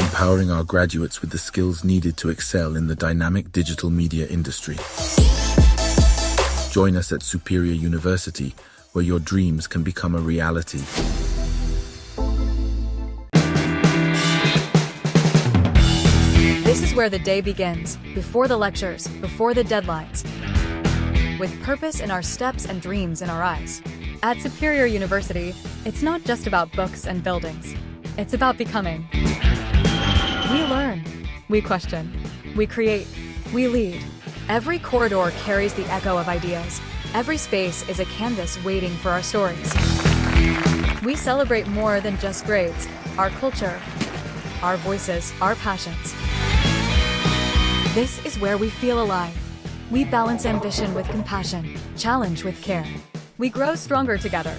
Empowering our graduates with the skills needed to excel in the dynamic digital media industry. Join us at Superior University, where your dreams can become a reality. This is where the day begins, before the lectures, before the deadlines, with purpose in our steps and dreams in our eyes. At Superior University, it's not just about books and buildings. It's about becoming. We learn, we question, we create, we lead. Every corridor carries the echo of ideas. Every space is a canvas waiting for our stories. We celebrate more than just grades, our culture, our voices, our passions. This is where we feel alive. We balance ambition with compassion, challenge with care. We grow stronger together.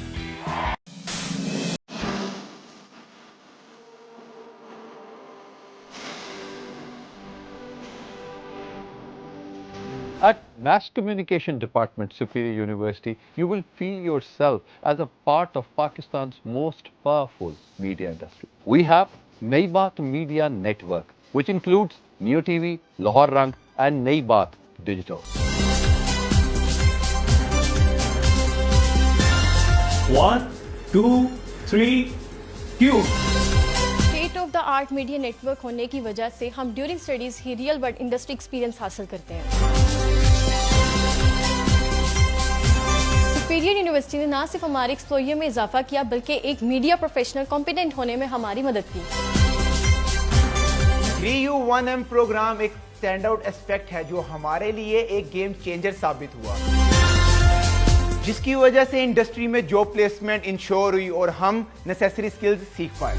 At Mass Communication Department, Superior University, you will feel yourself as a part of Pakistan's most powerful media industry. We have Nayi Baat Media Network, which includes Neo TV, Lahore Rang and Nayi Baat Digital. 1, 2, 3, cue. State of the art media network होने की वजह से हम ड्यूरिंग स्टडीज़ ही रियल वर्ल्ड इंडस्ट्री एक्सपीरियंस हासिल करते हैं। सुपीरियर यूनिवर्सिटी ने ना सिर्फ हमारे एक्सप्लोजर में इजाफा किया, बल्कि एक मीडिया प्रोफेशनल कॉम्पिटेंट होने में हमारी मदद की। 3U1M प्रोग्राम एक स्टैंड आउट एस्पेक्ट है जो हमारे लिए एक गेम चेंजर साबित हुआ, जिसकी वजह से इंडस्ट्री में जॉब प्लेसमेंट इंश्योर हुई और हम नेसेसरी स्किल्स सीख पाए।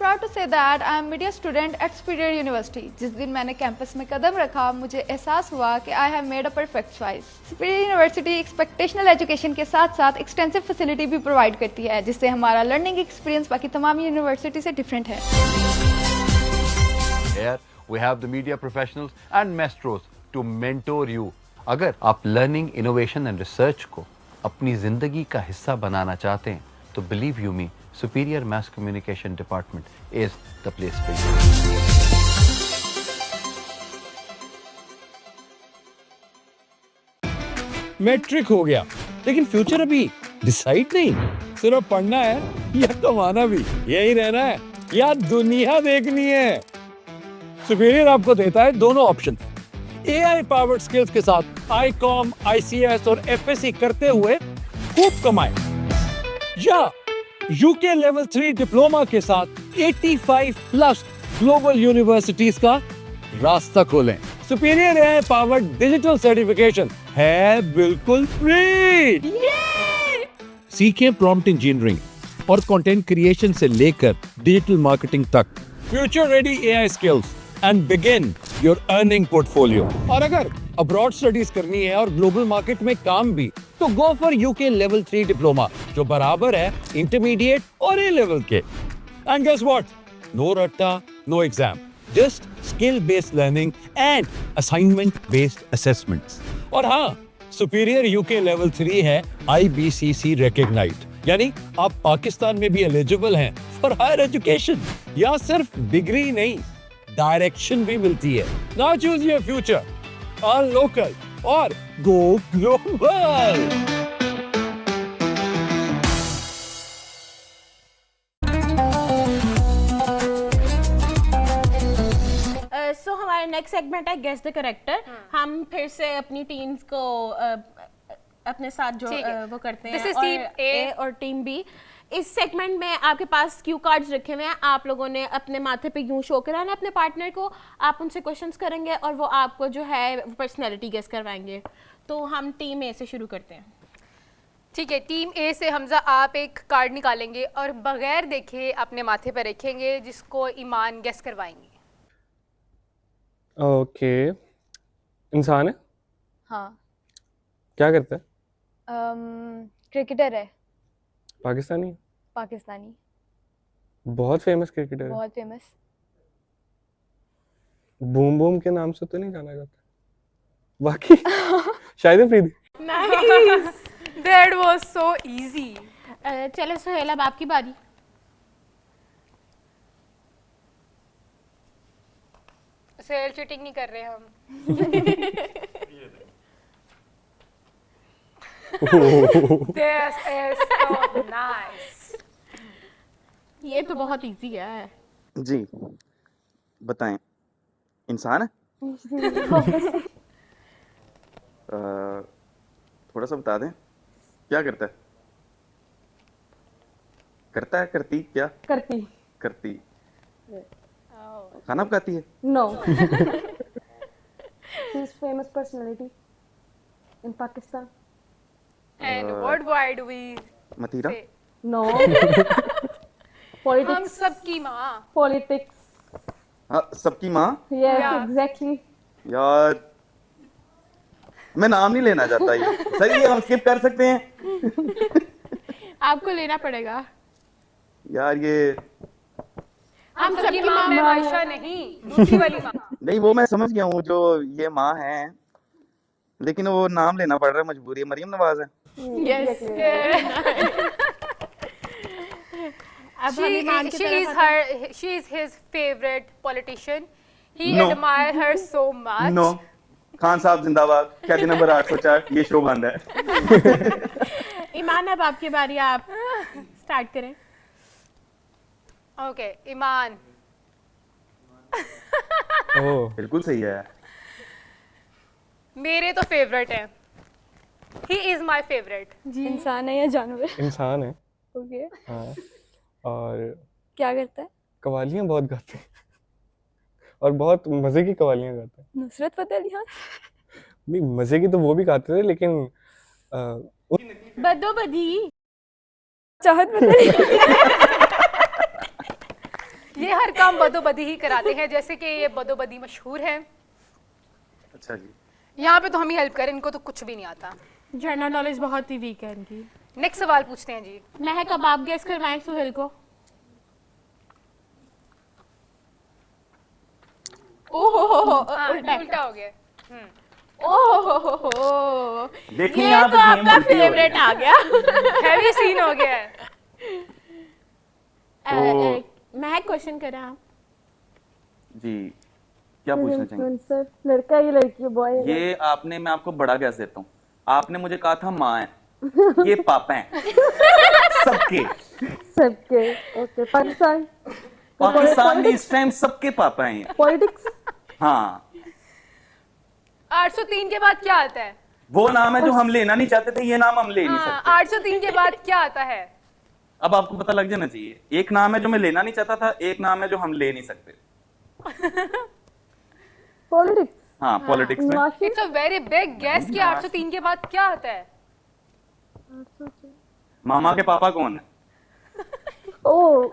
Proud to say that I am media student at Superior University. जिस दिन मैंने कैंपस में कदम रखा, मुझे एहसास हुआ कि I have made a perfect choice. Superior University exceptional education के साथ साथ एक्सटेंसिव फैसिलिटी भी प्रोवाइड करती है, जिससे हमारा लर्निंग एक्सपीरियंस बाकी तमाम यूनिवर्सिटी से डिफरेंट है। Here we have the media professionals and maestros to mentor you. अगर आप लर्निंग, इनोवेशन एंड रिसर्च को अपनी जिंदगी का हिस्सा बनाना चाहते हैं, तो believe you me, Superior Mass Communication Department is the place for you. Matric हो गया, लेकिन फ्यूचर अभी डिसाइड नहीं। सिर्फ पढ़ना है या कमाना भी, यही रहना है या दुनिया देखनी है। सुपीरियर आपको देता है दोनों ऑप्शन। AI पावर्ड स्किल्स के साथ ICOM, ICS और FSC करते हुए खूब कमाए, या UK लेवल 3 डिप्लोमा के साथ 85 प्लस ग्लोबल यूनिवर्सिटीज का रास्ता खोलें। Superior AI powered digital certification है बिल्कुल फ्री। सीखें प्रॉम्प्ट इंजीनियरिंग और कंटेंट क्रिएशन से लेकर डिजिटल मार्केटिंग तक, future ready AI skills and begin your earning portfolio. और अगर अब्रॉड स्टडीज करनी है और ग्लोबल मार्केट में काम भी, तो go for UK level 3 diploma, जो बराबर है इंटरमीडिएट और A लेवल के। एंड गेस व्हाट, नो रट्टा, no exam, just skill based learning and assignment based assessments. और हाँ, सुपीरियर UK लेवल 3 है IBCC रिकॉग्नाइज्ड, यानी आप पाकिस्तान में भी एलिजिबल हैं फॉर हायर एजुकेशन। या सिर्फ डिग्री नहीं, डायरेक्शन भी मिलती है। नाउ चूज योर फ्यूचर और लोकल और गो ग्लोबल। सो हमारा नेक्स्ट सेगमेंट है गेस द करेक्टर। हम फिर से अपनी टीम्स को अपने साथ जो ठीक है। वो करते हैं This is और team A और टीम बी। इस सेगमेंट में आपके पास क्यू कार्ड्स रखे हुए हैं, आप लोगों ने अपने माथे पे यूं शो कराना अपने पार्टनर को, आप उनसे क्वेश्चंस करेंगे और वो आपको जो है पर्सनैलिटी गेस करवाएंगे। तो हम टीम ए से शुरू करते हैं। ठीक है, टीम ए से हमजा आप एक कार्ड निकालेंगे और बगैर देखे अपने माथे पर रखेंगे, जिसको ईमान गेस करवाएंगे। ओके, इंसान है? हाँ। क्या करता है? क्रिकेटर है, पाकिस्तानी है? पाकिस्तानी, बहुत फेमस क्रिकेटर है? बहुत फेमस। बूम बूम के नाम से तो नहीं जाना जाता? बाकी Shahid Afridi. Nice, that was so easy. चलो सुहेल, अब आपकी बारी। सेल चीटिंग नहीं कर रहे हम। This is so nice. ये तो बहुत इजी है। जी बताएं, इंसान है? थोड़ा सा बता दें, क्या करता है? करता है, करती, क्या करती, करती? खाना पकाती है? No. She is famous personality in Pakistan. And what why do we Matira? say? No. हम Politics. सबकी माँ। Politics. हाँ, सबकी माँ? Yes, Yeah. exactly. यार मैं नाम नहीं लेना चाहता, ये सही है, हम स्किप कर सकते हैं। आपको लेना पड़ेगा। यार ये हम सबकी माँ में आयशा नहीं, दूसरी वाली माँ। नहीं, वो मैं समझ गया हूँ, जो ये माँ है, लेकिन वो नाम लेना पड़ रहा है, मजबूरी है। मरियम नवाज है? यस। अब हम ईमान की तरफ आते हैं। She is his favorite politician. He No. admire her so much. No. Khan sahab जिंदाबाद, कैदी नंबर 804, ये शो बंद है। ईमान, अब आपकी बारी, आप स्टार्ट करें। Okay, ईमान। ओह, बिल्कुल सही है। मेरे तो फेवरेट है। He is my favorite. इंसान है या जानवर? इंसान है। ओके। हाँ, और क्या करता है? कवालियाँ बहुत गाते हैं और बहुत मजे की कवालियाँ गाते हैं। नुसरत फतेह अली खान? नहीं, मजे की तो वो भी गाते थे, लेकिन बदोबदी। चाहत फतेह? ये हर काम बदोबदी ही कराते हैं, जैसे कि ये बदोबदी मशहूर है। अच्छा जी। यहाँ पे तो हम ही हेल्प करें, इनको तो कुछ भी नहीं आता। जनरल नॉलेज बहुत ही वीक है इनकी। नेक्स्ट सवाल पूछते हैं जी। महक, अब आप गेस करवाएं सुहेल को। ओहो, हाँ, उल्टा उल्टा हो गया। ओहो, देखिए ये यहाँ तो पे आपका गेम उल्टी हो फेवरेट गई। आ गया। हैवी सीन हो गया है। महक, क्वेश्चन करें आप। जी, क्या पूछना चाहेंगे? Influencer. लड़का है, ये लड़की है, बॉय है? ये आपने, मैं आपको बड़ा गैस देता हूँ, आपने मुझे कहा था माँ है, ये पापा हैं सबके। सबके। ओके, पाकिस्तान। पाकिस्तान में इस टाइम सबके पापा हैं ये। पॉलिटिक्स। हाँ, 803 के बाद क्या आता है? वो नाम है जो हम लेना नहीं चाहते थे, ये नाम हम ले नहीं हाँ, सकते। 803 के बाद क्या आता है? अब आपको पता लग जाना चाहिए, एक नाम है जो मैं लेना नहीं चाहता था, एक नाम है जो हम ले नहीं सकते। पॉलिटिक्स। हाँ, पॉलिटिक्स में। It's a very big guess कि 803 के बाद क्या आता है? मामा के पापा कौन है? ओ,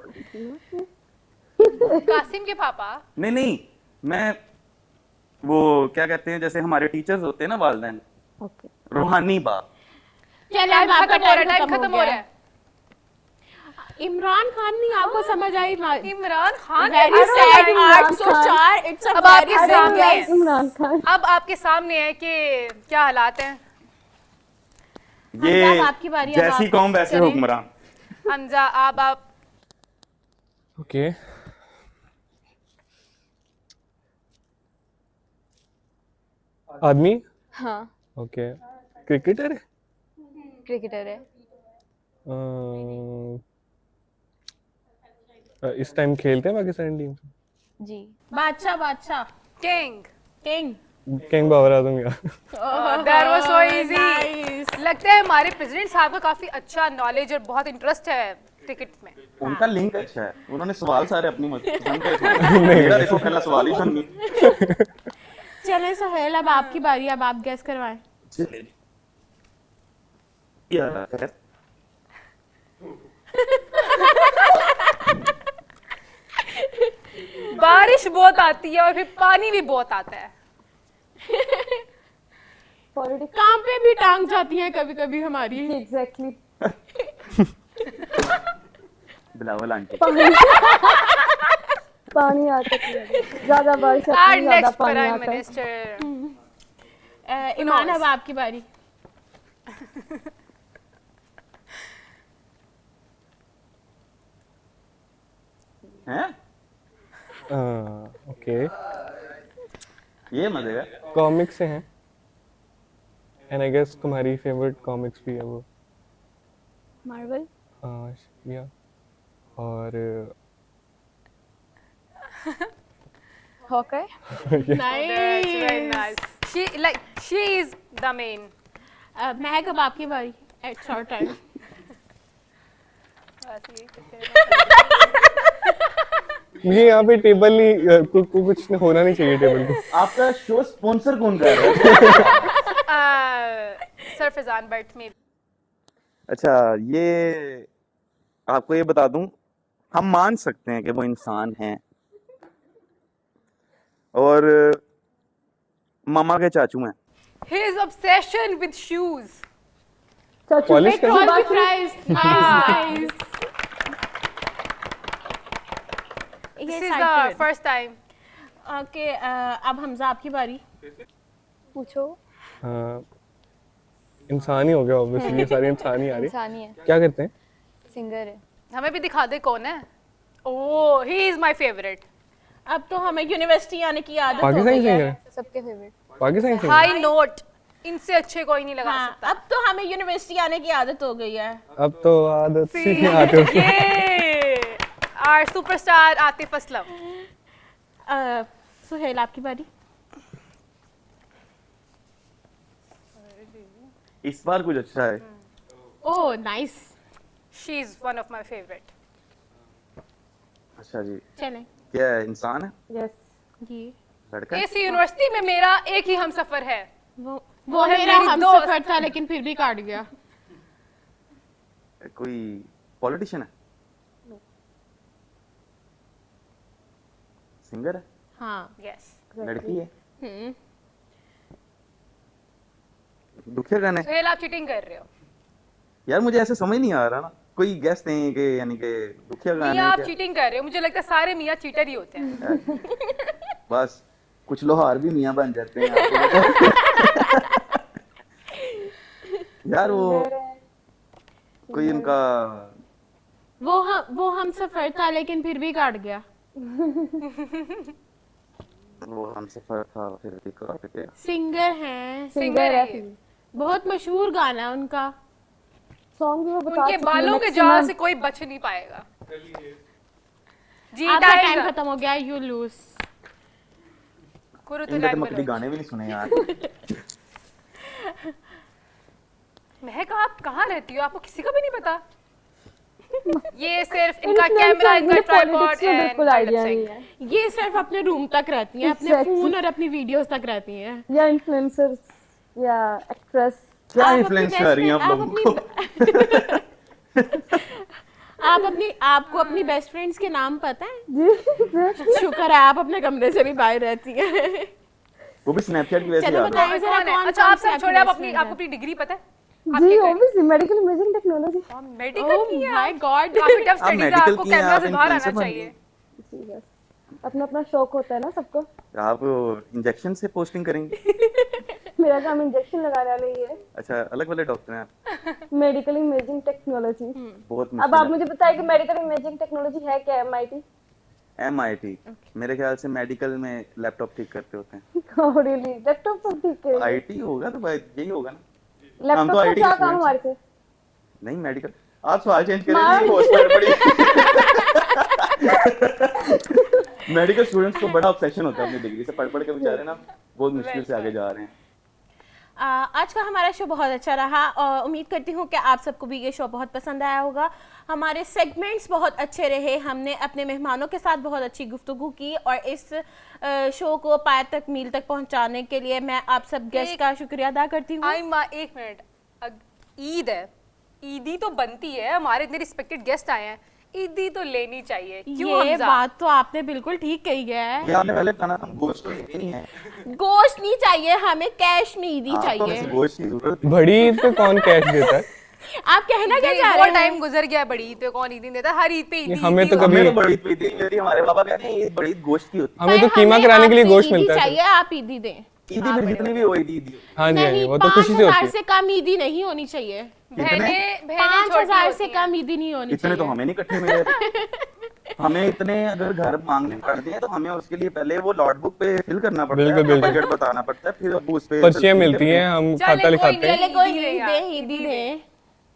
कासिम के पापा? नहीं नहीं, मैं वो क्या कहते हैं, जैसे हमारे टीचर्स होते हैं ना, वालिदैन, रूहानी बाप। चलो, अब आपका टाइम खत्म हो रहा है। इमरान खान नहीं आपको समझ आई? Imran Khan very sad. 804, it's a अब आपके सामने है, इमरान खान। अब आपके सामने है कि क्या हालात हैं। ये हमजा, अब आपकी बारी, अब जैसी आप कौम वैसे करें। हुक्मरान। हमजा, आप ओके, आदमी? हाँ ओके। क्रिकेटर है? क्रिकेटर है। इस टाइम खेलते हैं पाकिस्तान टीम से? जी। बादशाह बादशाह king king king Babar Azam या दैट वाज सो इजी। लगता है हमारे प्रेसिडेंट साहब का काफी अच्छा नॉलेज और बहुत इंटरेस्ट है क्रिकेट में। उनका लिंक अच्छा है, उन्होंने सवाल सारे अपनी पसंद के सुने। मेरा देखो पहला सवाल ही सुन ली। चलें सुहेल, अब आपकी बारी, अब आप गैस करवाएं। यार बारिश बहुत आती है और फिर पानी भी बहुत आता है। काम पे भी टांग जाती हैं कभी कभी हमारी। एग्जैक्टली। बिलावल आंटी। पानी आता है, ज्यादा बारिश आती है, ज्यादा पानी आता है। ईमान, अब आपकी बारी। हैं? ओके। ये मजे का। कॉमिक्स से हैं एंड आई गेस तुम्हारी फेवरेट कॉमिक्स भी है वो। मार्वल। या और hawker. That's very nice. She is the main. महक, अब आपकी बारी। It's our time. ये यहाँ पे टेबल नहीं कुछ होना नहीं चाहिए टेबल पे। आपका शो स्पॉन्सर कौन कर रहा है? सर फैजान बट में। अच्छा, ये आपको ये बता दूं, हम मान सकते हैं कि वो इंसान हैं और मामा के चाचू हैं। His obsession with shoes. Polish कर Trolley fries. Nice. This is the first time. Okay, अब हमजा आपकी बारी। पूछो। इंसान ही हो गया ऑब्वियसली, ये सारे इंसान ही आ रहे। इंसान ही है। क्या करते हैं? सिंगर है। हमें भी दिखा दे कौन है। Oh, he is my favorite. अब तो हमें यूनिवर्सिटी आने की आदत हो पाकिस्तानी गई सिंगर है। है? सबके favourite. Pakistani singer? High note. इनसे अच्छे कोई नहीं लगा सकता। अब तो हमें यूनिवर्सिटी आने की आदत हो गई है। अब तो आदत से आते हो। ये our superstar आतिफ असलम। सुहेल, आपकी बारी। इस बार कुछ अच्छा है। Oh nice. She is one of my favorite. अच्छा जी। चलें। क्या है, इंसान है? यस। जी। लड़का है? इस यूनिवर्सिटी में मेरा एक ही हमसफर है। वो है मेरा मेरी हमसफर था लेकिन फिर भी काट गया। कोई पॉलिटिशियन है? सिंगर है? हाँ। Yes. लड़की है? दुखिया गाने? सुहेल, आप चीटिंग कर रहे हो। यार मुझे ऐसे समझ नहीं आ रहा ना, कोई गेस्ट हैं कि यानी कि दुखिया गाने मियाँ, आप क्या? चीटिंग कर रहे हो। मुझे लगता है सारे मियाँ चीटर ही होते हैं। बस कुछ लोहार भी मियाँ बन जाते हैं आपको पता है? यार वो कोई उनका वो हम सफर था लेकिन फिर भी काट गया। वो हमसफर था फिर भी काट गया। सिंगर हैं। सिंगर है। बहुत मशहूर गाना है उनका। सॉन्ग भी वो बता उनके चुकी बालों हूँ, के maximum। जाल से कोई बच नहीं पाएगा। जी, आपका टाइम खत्म हो गया। You lose. इनके तो मैं कभी गाने भी नहीं सुने यार। महक, आप कहाँ रहती हो? आपको किसी का भी नहीं पता? ये सिर्फ इनका कैमरा, इनका ट्राइपॉड एंड बिल्कुल आइडिया नहीं है। ये सिर्फ अपने रूम तक रहती हैं, अपने फोन और अपनी वीडियोस तक रहती हैं। या इन्फ्लुएंसर्स या एक्ट्रेस। क्या इन्फ्लुएंस कर रही हैं आप लोगों को? आपको अपनी बेस्ट फ्रेंड्स के नाम पता है? जी। शुक्र है आप अपने कमरे से भी बाहर रहती हैं। वो भी स्नैपचैट की वजह से चलो याद है। बताइए जरा कौन है? कौन अच्छा, कौन आप सी सब छोड़े, आप best अपनी friend आपको है? अपनी डिग्री पता है? जी obviously medical imaging technology. Medical Oh की है। my God। काफी टफ स्टडीज है, medical आपको की हैं, कैमरा आप से बाहर आना influencer बन चाहिए। जी बस अपना अपना शौक होता है ना सबको। आप इंजेक्शन से पोस्टिंग करेंगे? मेरा काम इंजेक्शन लगाने वाला ही है। अच्छा, अलग वाले डॉक्टर हैं आप? Medical imaging technology. बहुत अब आप मुझे बताइए कि मेडिकल इमेजिंग टेक्नोलॉजी है क्या? MIT MIT मेरे ख्याल से मेडिकल में लैपटॉप ठीक करते होते हैं। Oh, really? लैपटॉप तो ठीक है। IT होगा तो भाई यही होगा ना। हम लैपटॉप तो का IT क्या के काम students हमारे हैं। से? नहीं मेडिकल, आप सवाल चेंज करें, ये पोस्ट में पड़ी। मेडिकल स्टूडेंट्स को बड़ा ऑब्सेशन होता है अपनी डिग्री से, पढ़ पढ़ के बेचारे ना बहुत मुश्किल से आगे जा रहे हैं। आज का हमारा शो बहुत अच्छा रहा और उम्मीद करती हूँ कि आप सबको भी ये शो बहुत पसंद आया होगा। हमारे सेगमेंट्स बहुत अच्छे रहे, हमने अपने मेहमानों के साथ बहुत अच्छी गुफ्तगू की और इस शो को पाए तक मील तक पहुँचाने के लिए मैं आप सब गेस्ट का शुक्रिया अदा करती हूँ। एक मिनट, ईद है, ईदी तो बनती है, हमारे इतने रिस्पेक्टेड गेस्ट आए हैं, ईदी तो लेनी चाहिए। क्यों ये बात तो आपने बिल्कुल ठीक कही है। ये आपने पहले खाना हम गोश्त तो लेते नहीं है। गोश्त नहीं चाहिए हमें, कैश में ईदी चाहिए। गोश्त की जरूरत बड़ी ईद पे कौन कैश देता है? आप कहना क्या चाह रहे वो हैं? टाइम गुजर गया, बड़ी ईद पे कौन ईदी देता है? हर ईद पे ईदी। हमें तो हमें कभी तो बड़ी ईद पे ईदी नहीं मिलती, हमारे पापा कहते हैं ये बड़ी ईद गोश्त की होती है। हमें तो कीमा कराने के लिए आपसे गोश्त ईदी मिलता है। चाहिए, आप ईदी दें। ईदी फिर जितनी भी हो ईदी हाँ जी, नहीं, वो तो खुशी से होती 5,000 है। से कम ईदी नहीं होनी चाहिए। बहनें 5,000 से कम ईदी नहीं होनी इतने तो चाहिए। हमें नहीं इकट्ठे मिले। हमें इतने अगर घर मांगने पड़ते हैं तो हमें उसके लिए पहले वो लॉट बुक पे फिल करना पड़ता है, बिल्कुल, अपना बिल्कुल। बजट बताना पड़ता है, फिर अब उस पे पर्चियाँ मिलती हैं, हम खाता लिखाते हैं। चले कोई ईदी दे, ईदी दे।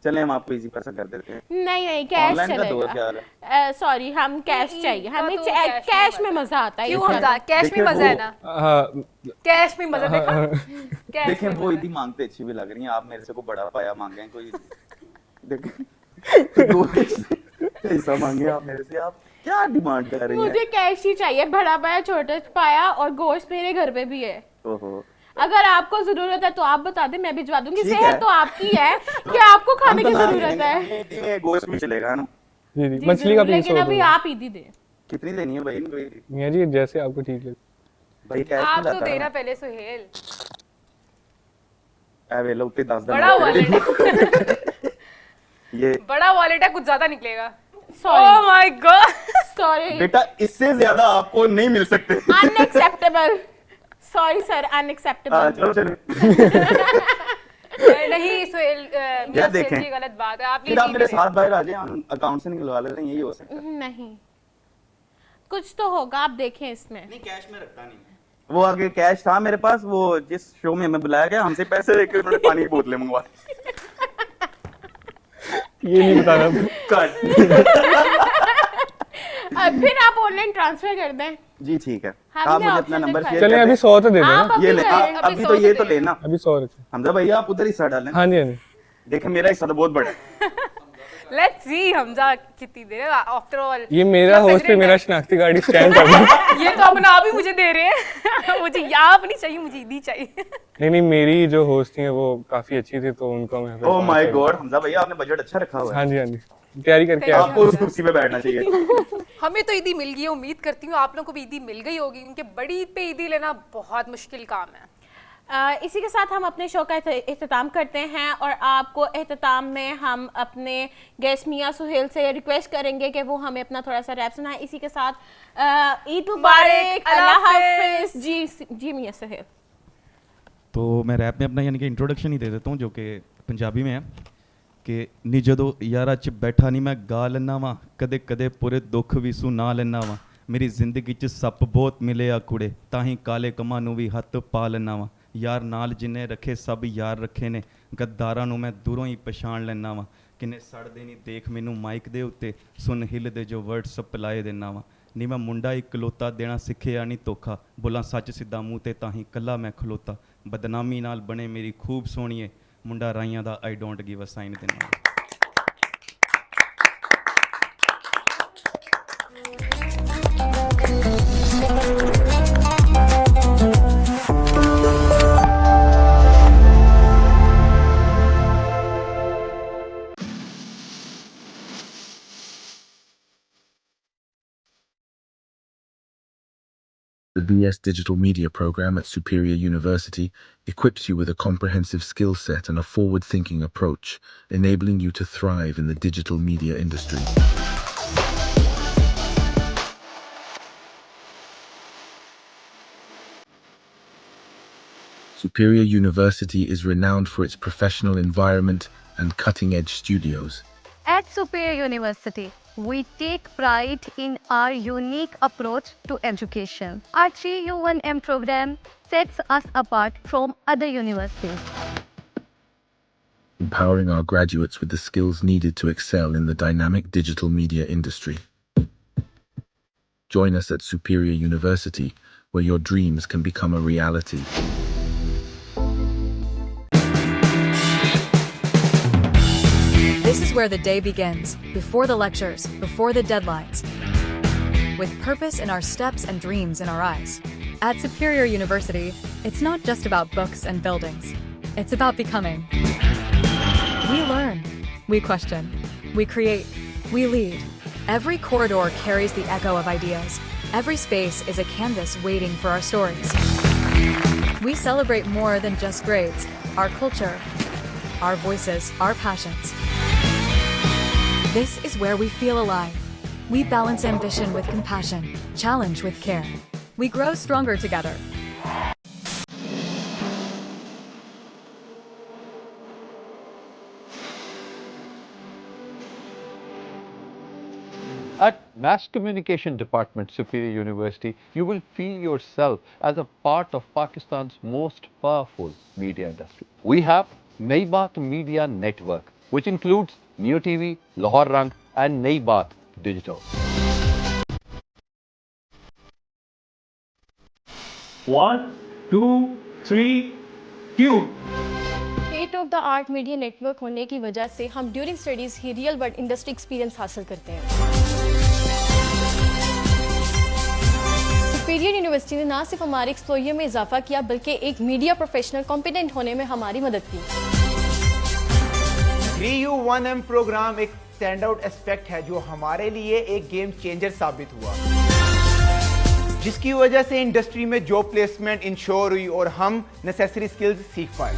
चले हम आपको इजी पैसा कर देते हैं। नहीं कैश ऑनलाइन का तो क्या हाल चलेगा। है? सॉरी, हम कैश चाहिए, हमें तो कैश में मजा आता है। क्यों हमजा? कैश में मजा है ना, हाँ कैश में मजा। देखा, देखें वो ईदी मांगते अच्छी भी लग रही है, आप मेरे से को बड़ा पाया मांगे हैं कोई, देखें दो ऐसा मांगे आप मेरे से, आप क्या डिमांड कर रही हैं? मुझे कैश ही चाहिए, बड़ा पाया छोटा पाया, और गोश्त मेरे घर पे भी है। ओहो, अगर आपको जरूरत है तो आप बता दें, मैं भिजवा दूंगी। ठीक सेहत है। तो आपकी है कि आपको खाने की जरूरत है। ईदी में गोश्त भी चलेगा ना? जी जी, मछली का पीस लेकिन हो अभी दो। आप ईदी दे। कितनी लेनी है भाई? मियाँ जी जैसे आपको ठीक लगे। भाई कैश आप में तो लाता देना है पहले सुहेल। अबे लो उतने 10 बड़ा वॉलेट है, ये बड़ा वॉलेट है, कुछ ज्यादा निकलेगा। Sorry, oh my God, sorry, बेटा इससे ज्यादा आपको नहीं मिल सकते। अनएक्सेप्टेबल। Sorry sir, unacceptable. चलो चलो, नहीं सुहेल, क्या देखें? ये गलत बात है। आप फिर आप मेरे साथ बाहर आ जाए, हम अकाउंट से निकलवा लेते हैं, यही हो सकता है। नहीं, कुछ तो होगा, आप देखें इसमें। नहीं कैश में रखता नहीं, वो आगे कैश था मेरे पास, वो जिस शो में हमें बुलाया गया हमसे पैसे लेके उन्होंने पानी की बोतलें मंगवा ये नहीं बताना। फिर आप ऑनलाइन ट्रांसफर कर दें। जी ठीक है, हमने आप मुझे option अपना नंबर रखा है। शेयर चलिए कर अभी दें। 100 तो दे आप देना। अभी ये ले, करें। अभी तो ये तो लेना। अभी 100 रखे। हमजा भैया आप उधर हिस्सा डालें। हाँ जी हाँ जी। देखें मेरा हिस्सा तो बहुत बड़ा है। लेट्स सी हमजा कितनी देर है। आफ्टर ऑल ये मेरा होस्ट पे मेरा शनाख्ती कार्ड स्टैंप कर दो। ये तो अपना आप ही मुझे दे रहे हैं। मुझे यहाँ नहीं चाहिए, मुझे ईदी चाहिए। नहीं मेरी जो होस्ट थी है वो काफी अच्छी थी, तो उनको मैं ओह माय गॉड, हमजा भैया आपने बजट अच्छा रखा हुआ है। हाँ जी, तैयारी करके आया। आपको उस कुर्सी पे बैठना चाहिए। हमें तो ईदी मिल गई है, उम्मीद करती हूँ आप लोगों को भी ईदी मिल गई होगी, क्योंकि बड़ी ईद पे ईदी लेना बहुत मुश्किल काम है। इसी के साथ हम अपने शो का इख्तिताम करते हैं और आपको इख्तिताम में हम अपने गेस्ट मियाँ सुहेल से रिक्वेस्ट करेंगे कि वो हमें अपना थोड़ा सा रैप सुनाए। इसी के साथ ईद मुबारक, अल्लाह हाफिज़। जी मियाँ सुहेल। तो मैं रैप में अपना यानी कि इंट्रोडक्शन ही दे देता हूँ, जो कि पंजाबी में है कि नी जदों यारा च बैठा नहीं मैं गा लैना वा, कदे कदे पूरे दुख भी सुना लैना वा, मेरी जिंदगी च सप बहुत मिले आ कुड़े, ताही काले कमां नूं भी हत्थ पा लैना वा, यार नाल जिन्ने रखे सब यार रखे ने, गद्दारां नूं मैं दूरों ही पछाण लैना वा, किन्ने सड़दे नहीं देख मैनू माइक दे उत्ते, सुन हिलदे जो वर्ड सप्लाई देना वा, नी मैं मुंडा इकलौता देना सिखिया नहीं धोखा, बोला सच सिद्धा मूँह ते ताही कल्ला मैं खलोता, बदनामी नाल बने मेरी खूब सोहणीए, मुंडा राइयां दा I don't give a sign देना। The BS Digital Media program at Superior University equips you with a comprehensive skill set and a forward-thinking approach, enabling you to thrive in the digital media industry. Superior University is renowned for its professional environment and cutting-edge studios. At Superior University, we take pride in our unique approach to education. Our 3U1M program sets us apart from other universities. Empowering our graduates with the skills needed to excel in the dynamic digital media industry. Join us at Superior University, where your dreams can become a reality. This is where the day begins, before the lectures, before the deadlines, with purpose in our steps and dreams in our eyes. At Superior University, it's not just about books and buildings. It's about becoming. We learn, we question, we create, we lead. Every corridor carries the echo of ideas. Every space is a canvas waiting for our stories. We celebrate more than just grades, our culture, Our voices, our passions. This is where we feel alive. We balance ambition with compassion, challenge with care. we grow stronger together. At Mass Communication Department, Superior University, you will feel yourself as a part of Pakistan's most powerful media industry. We have Nayi Baat Media Network, which includes Neo TV, Lahore Rang and Nayi Baat Digital. One, two, three, cue. State of the art media network होने की वजह से हम ड्यूरिंग स्टडीज़ ही रियल वर्ल्ड इंडस्ट्री एक्सपीरियंस हासिल करते हैं। सुपीरियर यूनिवर्सिटी ने ना सिर्फ हमारे एक्सप्लोजर में इजाफा किया बल्कि एक मीडिया प्रोफेशनल कॉम्पिटेंट होने में हमारी मदद की। 3U1M प्रोग्राम एक स्टैंड आउट एस्पेक्ट है जो हमारे लिए एक गेम चेंजर साबित हुआ, जिसकी वजह से इंडस्ट्री में जॉब प्लेसमेंट इंश्योर हुई और हम नेसेसरी स्किल्स सीख पाए।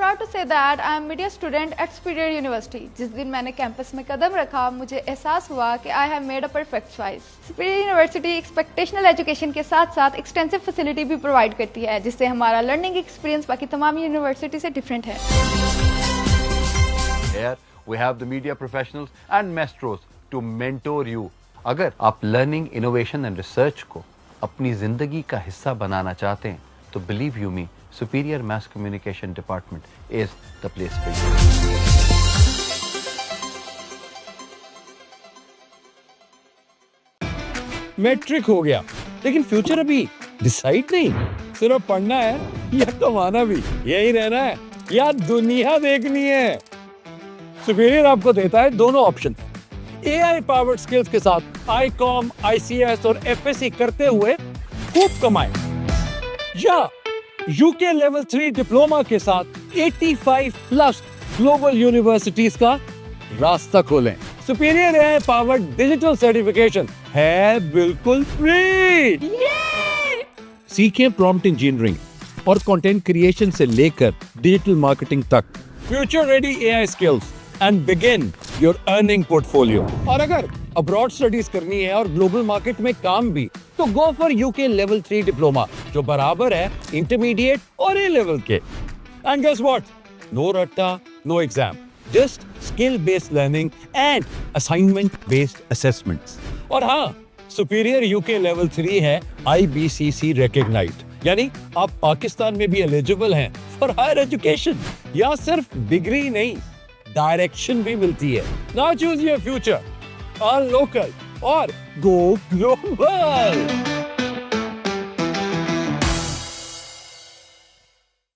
proud to say that I am media student at Superior University. जिस दिन मैंने कैंपस में कदम रखा मुझे एहसास हुआ कि I have made a perfect choice. Superior University exceptional education के साथ साथ एक्सटेंसिव फैसिलिटी भी प्रोवाइड करती है, जिससे हमारा लर्निंग एक्सपीरियंस बाकी तमाम यूनिवर्सिटी से डिफरेंट है। Here we have the media professionals and maestros to mentor you. अगर आप लर्निंग, इनोवेशन एंड रिसर्च को अपनी जिंदगी का हिस्सा बनाना चाहते हैं तो believe you me, Superior Mass Communication Department is the place for you. Matric हो गया, लेकिन फ्यूचर अभी डिसाइड नहीं। सिर्फ पढ़ना है या कमाना भी, यही रहना है या दुनिया देखनी है। सुपीरियर आपको देता है दोनों ऑप्शन। AI पावर्ड स्किल्स के साथ ICOM, ICS और FSC करते हुए खूब कमाए, या UK लेवल 3 डिप्लोमा के साथ 85 प्लस ग्लोबल यूनिवर्सिटीज का रास्ता खोलें। Superior AI powered digital certification है बिल्कुल फ्री। सीखें प्रॉम्प्ट इंजीनियरिंग और कंटेंट क्रिएशन से लेकर डिजिटल मार्केटिंग तक, future ready AI skills and begin your earning portfolio. और अगर अब्रॉड स्टडीज करनी है और ग्लोबल मार्केट में काम भी, तो go for UK level 3 diploma जो बराबर है इंटरमीडिएट और A लेवल के। एंड गेस व्हाट, नो रट्टा, no exam, just skill based learning and assignment based assessments. और हाँ, सुपीरियर UK लेवल 3 है IBCC रिकॉग्नाइज्ड, यानी आप पाकिस्तान में भी एलिजिबल हैं फॉर हायर एजुकेशन। या सिर्फ डिग्री नहीं, डायरेक्शन भी मिलती है। Now choose your future, all local और गो ग्लोबल।